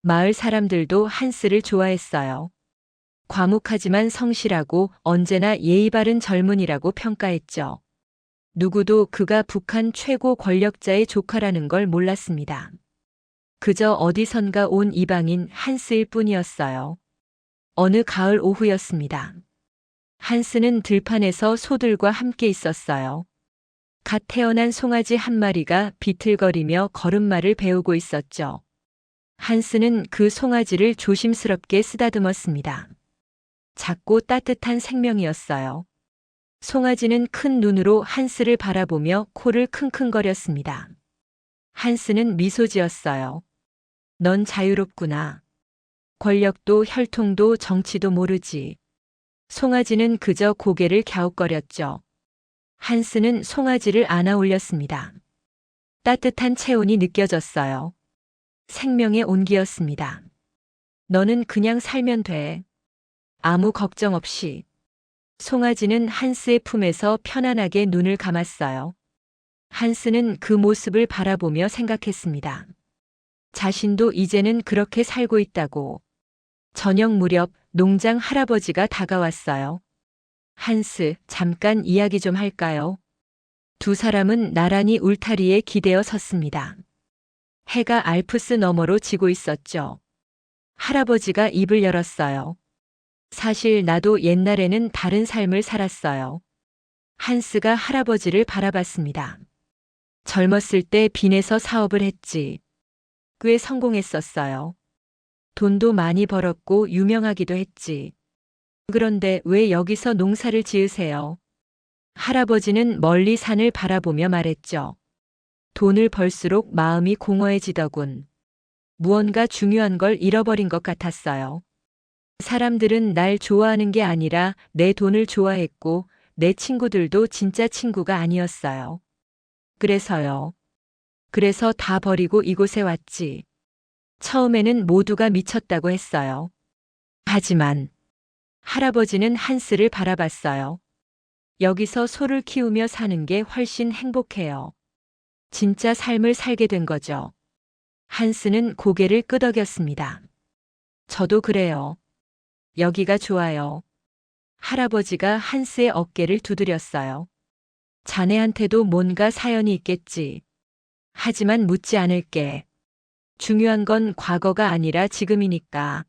Speaker 1: 마을 사람들도 한스를 좋아했어요. 과묵하지만 성실하고 언제나 예의 바른 젊은이라고 평가했죠. 누구도 그가 북한 최고 권력자의 조카라는 걸 몰랐습니다. 그저 어디선가 온 이방인 한스일 뿐이었어요. 어느 가을 오후였습니다. 한스는 들판에서 소들과 함께 있었어요. 갓 태어난 송아지 한 마리가 비틀거리며 걸음마를 배우고 있었죠. 한스는 그 송아지를 조심스럽게 쓰다듬었습니다. 작고 따뜻한 생명이었어요. 송아지는 큰 눈으로 한스를 바라보며 코를 킁킁거렸습니다. 한스는 미소 지었어요. 넌 자유롭구나. 권력도 혈통도 정치도 모르지. 송아지는 그저 고개를 갸웃거렸죠. 한스는 송아지를 안아 올렸습니다. 따뜻한 체온이 느껴졌어요. 생명의 온기였습니다. 너는 그냥 살면 돼. 아무 걱정 없이. 송아지는 한스의 품에서 편안하게 눈을 감았어요. 한스는 그 모습을 바라보며 생각했습니다. 자신도 이제는 그렇게 살고 있다고. 저녁 무렵 농장 할아버지가 다가왔어요. 한스, 잠깐 이야기 좀 할까요? 두 사람은 나란히 울타리에 기대어 섰습니다. 해가 알프스 너머로 지고 있었죠. 할아버지가 입을 열었어요. 사실 나도 옛날에는 다른 삶을 살았어요. 한스가 할아버지를 바라봤습니다. 젊었을 때 빈에서 사업을 했지. 꽤 성공했었어요. 돈도 많이 벌었고 유명하기도 했지. 그런데 왜 여기서 농사를 지으세요? 할아버지는 멀리 산을 바라보며 말했죠. 돈을 벌수록 마음이 공허해지더군. 무언가 중요한 걸 잃어버린 것 같았어요. 사람들은 날 좋아하는 게 아니라 내 돈을 좋아했고 내 친구들도 진짜 친구가 아니었어요. 그래서요. 그래서 다 버리고 이곳에 왔지. 처음에는 모두가 미쳤다고 했어요. 하지만 할아버지는 한스를 바라봤어요. 여기서 소를 키우며 사는 게 훨씬 행복해요. 진짜 삶을 살게 된 거죠. 한스는 고개를 끄덕였습니다. 저도 그래요. 여기가 좋아요. 할아버지가 한스의 어깨를 두드렸어요. 자네한테도 뭔가 사연이 있겠지. 하지만 묻지 않을게. 중요한 건 과거가 아니라 지금이니까.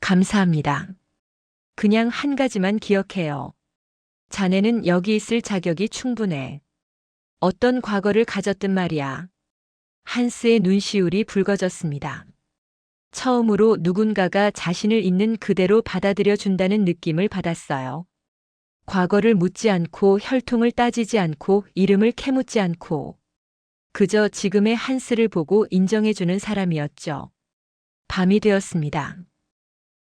Speaker 1: 감사합니다. 그냥 한 가지만 기억해요. 자네는 여기 있을 자격이 충분해. 어떤 과거를 가졌든 말이야. 한스의 눈시울이 붉어졌습니다. 처음으로 누군가가 자신을 있는 그대로 받아들여 준다는 느낌을 받았어요. 과거를 묻지 않고 혈통을 따지지 않고 이름을 캐묻지 않고 그저 지금의 한스를 보고 인정해주는 사람이었죠. 밤이 되었습니다.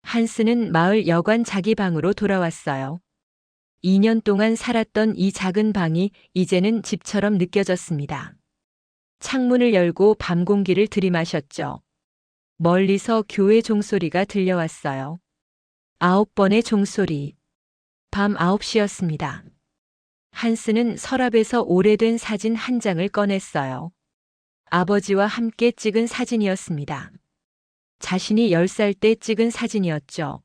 Speaker 1: 한스는 마을 여관 자기 방으로 돌아왔어요. 2년 동안 살았던 이 작은 방이 이제는 집처럼 느껴졌습니다. 창문을 열고 밤 공기를 들이마셨죠. 멀리서 교회 종소리가 들려왔어요. 9번의 종소리. 밤 9시였습니다. 한스는 서랍에서 오래된 사진 한 장을 꺼냈어요. 아버지와 함께 찍은 사진이었습니다. 자신이 10살 때 찍은 사진이었죠.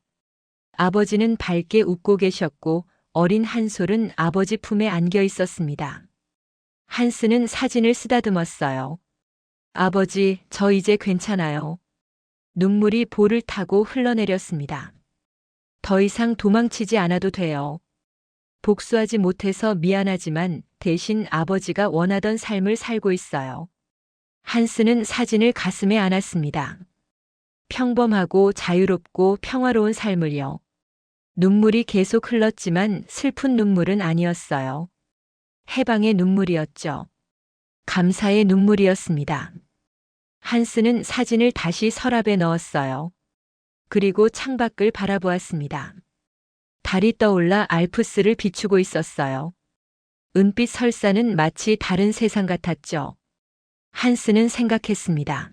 Speaker 1: 아버지는 밝게 웃고 계셨고 어린 한솔은 아버지 품에 안겨 있었습니다. 한스는 사진을 쓰다듬었어요. 아버지, 저 이제 괜찮아요. 눈물이 볼을 타고 흘러내렸습니다. 더 이상 도망치지 않아도 돼요. 복수하지 못해서 미안하지만 대신 아버지가 원하던 삶을 살고 있어요. 한스는 사진을 가슴에 안았습니다. 평범하고 자유롭고 평화로운 삶을요. 눈물이 계속 흘렀지만 슬픈 눈물은 아니었어요. 해방의 눈물이었죠. 감사의 눈물이었습니다. 한스는 사진을 다시 서랍에 넣었어요. 그리고 창밖을 바라보았습니다. 달이 떠올라 알프스를 비추고 있었어요. 은빛 설산은 마치 다른 세상 같았죠. 한스는 생각했습니다.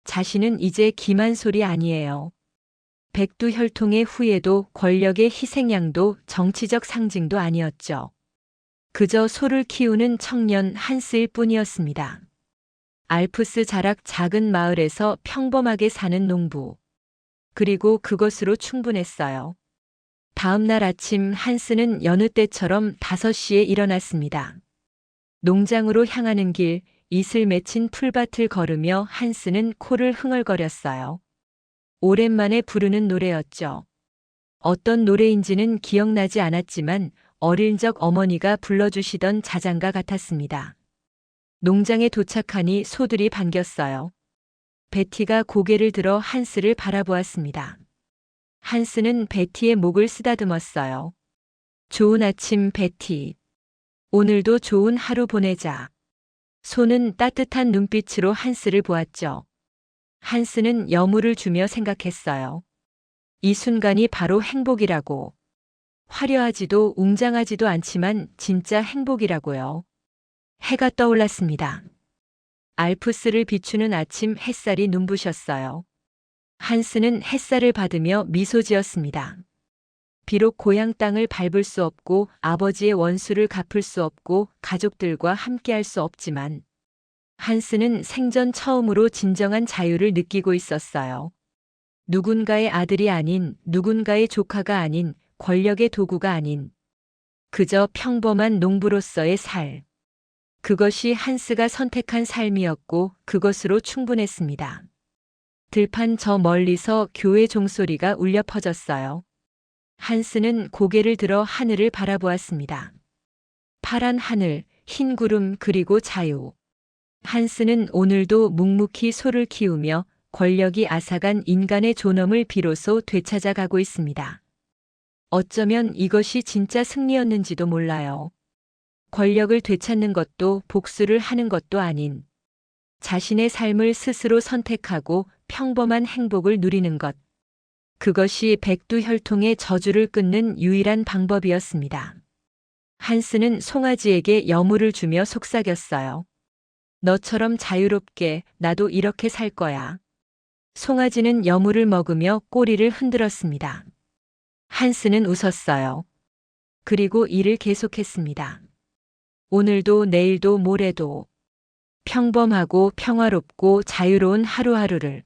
Speaker 1: 자신은 이제 기만솔이 아니에요. 백두혈통의 후예도 권력의 희생양도 정치적 상징도 아니었죠. 그저 소를 키우는 청년 한스일 뿐이었습니다. 알프스 자락 작은 마을에서 평범하게 사는 농부. 그리고 그것으로 충분했어요. 다음 날 아침 한스는 여느 때처럼 5시에 일어났습니다. 농장으로 향하는 길, 이슬 맺힌 풀밭을 걸으며 한스는 코를 흥얼거렸어요. 오랜만에 부르는 노래였죠. 어떤 노래인지는 기억나지 않았지만 어릴 적 어머니가 불러주시던 자장가 같았습니다. 농장에 도착하니 소들이 반겼어요. 베티가 고개를 들어 한스를 바라보았습니다. 한스는 베티의 목을 쓰다듬었어요. 좋은 아침, 베티. 오늘도 좋은 하루 보내자. 소는 따뜻한 눈빛으로 한스를 보았죠. 한스는 여물을 주며 생각했어요. 이 순간이 바로 행복이라고. 화려하지도 웅장하지도 않지만 진짜 행복이라고요. 해가 떠올랐습니다. 알프스를 비추는 아침 햇살이 눈부셨어요. 한스는 햇살을 받으며 미소 지었습니다. 비록 고향 땅을 밟을 수 없고 아버지의 원수를 갚을 수 없고 가족들과 함께할 수 없지만 한스는 생전 처음으로 진정한 자유를 느끼고 있었어요. 누군가의 아들이 아닌, 누군가의 조카가 아닌, 권력의 도구가 아닌 그저 평범한 농부로서의 삶. 그것이 한스가 선택한 삶이었고 그것으로 충분했습니다. 들판 저 멀리서 교회 종소리가 울려 퍼졌어요. 한스는 고개를 들어 하늘을 바라보았습니다. 파란 하늘, 흰 구름 그리고 자유. 한스는 오늘도 묵묵히 소를 키우며 권력이 앗아간 인간의 존엄을 비로소 되찾아가고 있습니다. 어쩌면 이것이 진짜 승리였는지도 몰라요. 권력을 되찾는 것도 복수를 하는 것도 아닌 자신의 삶을 스스로 선택하고 평범한 행복을 누리는 것. 그것이 백두혈통의 저주를 끊는 유일한 방법이었습니다. 한스는 송아지에게 여물을 주며 속삭였어요. 너처럼 자유롭게 나도 이렇게 살 거야. 송아지는 여물을 먹으며 꼬리를 흔들었습니다. 한스는 웃었어요. 그리고 일을 계속했습니다. 오늘도 내일도 모레도 평범하고 평화롭고 자유로운 하루하루를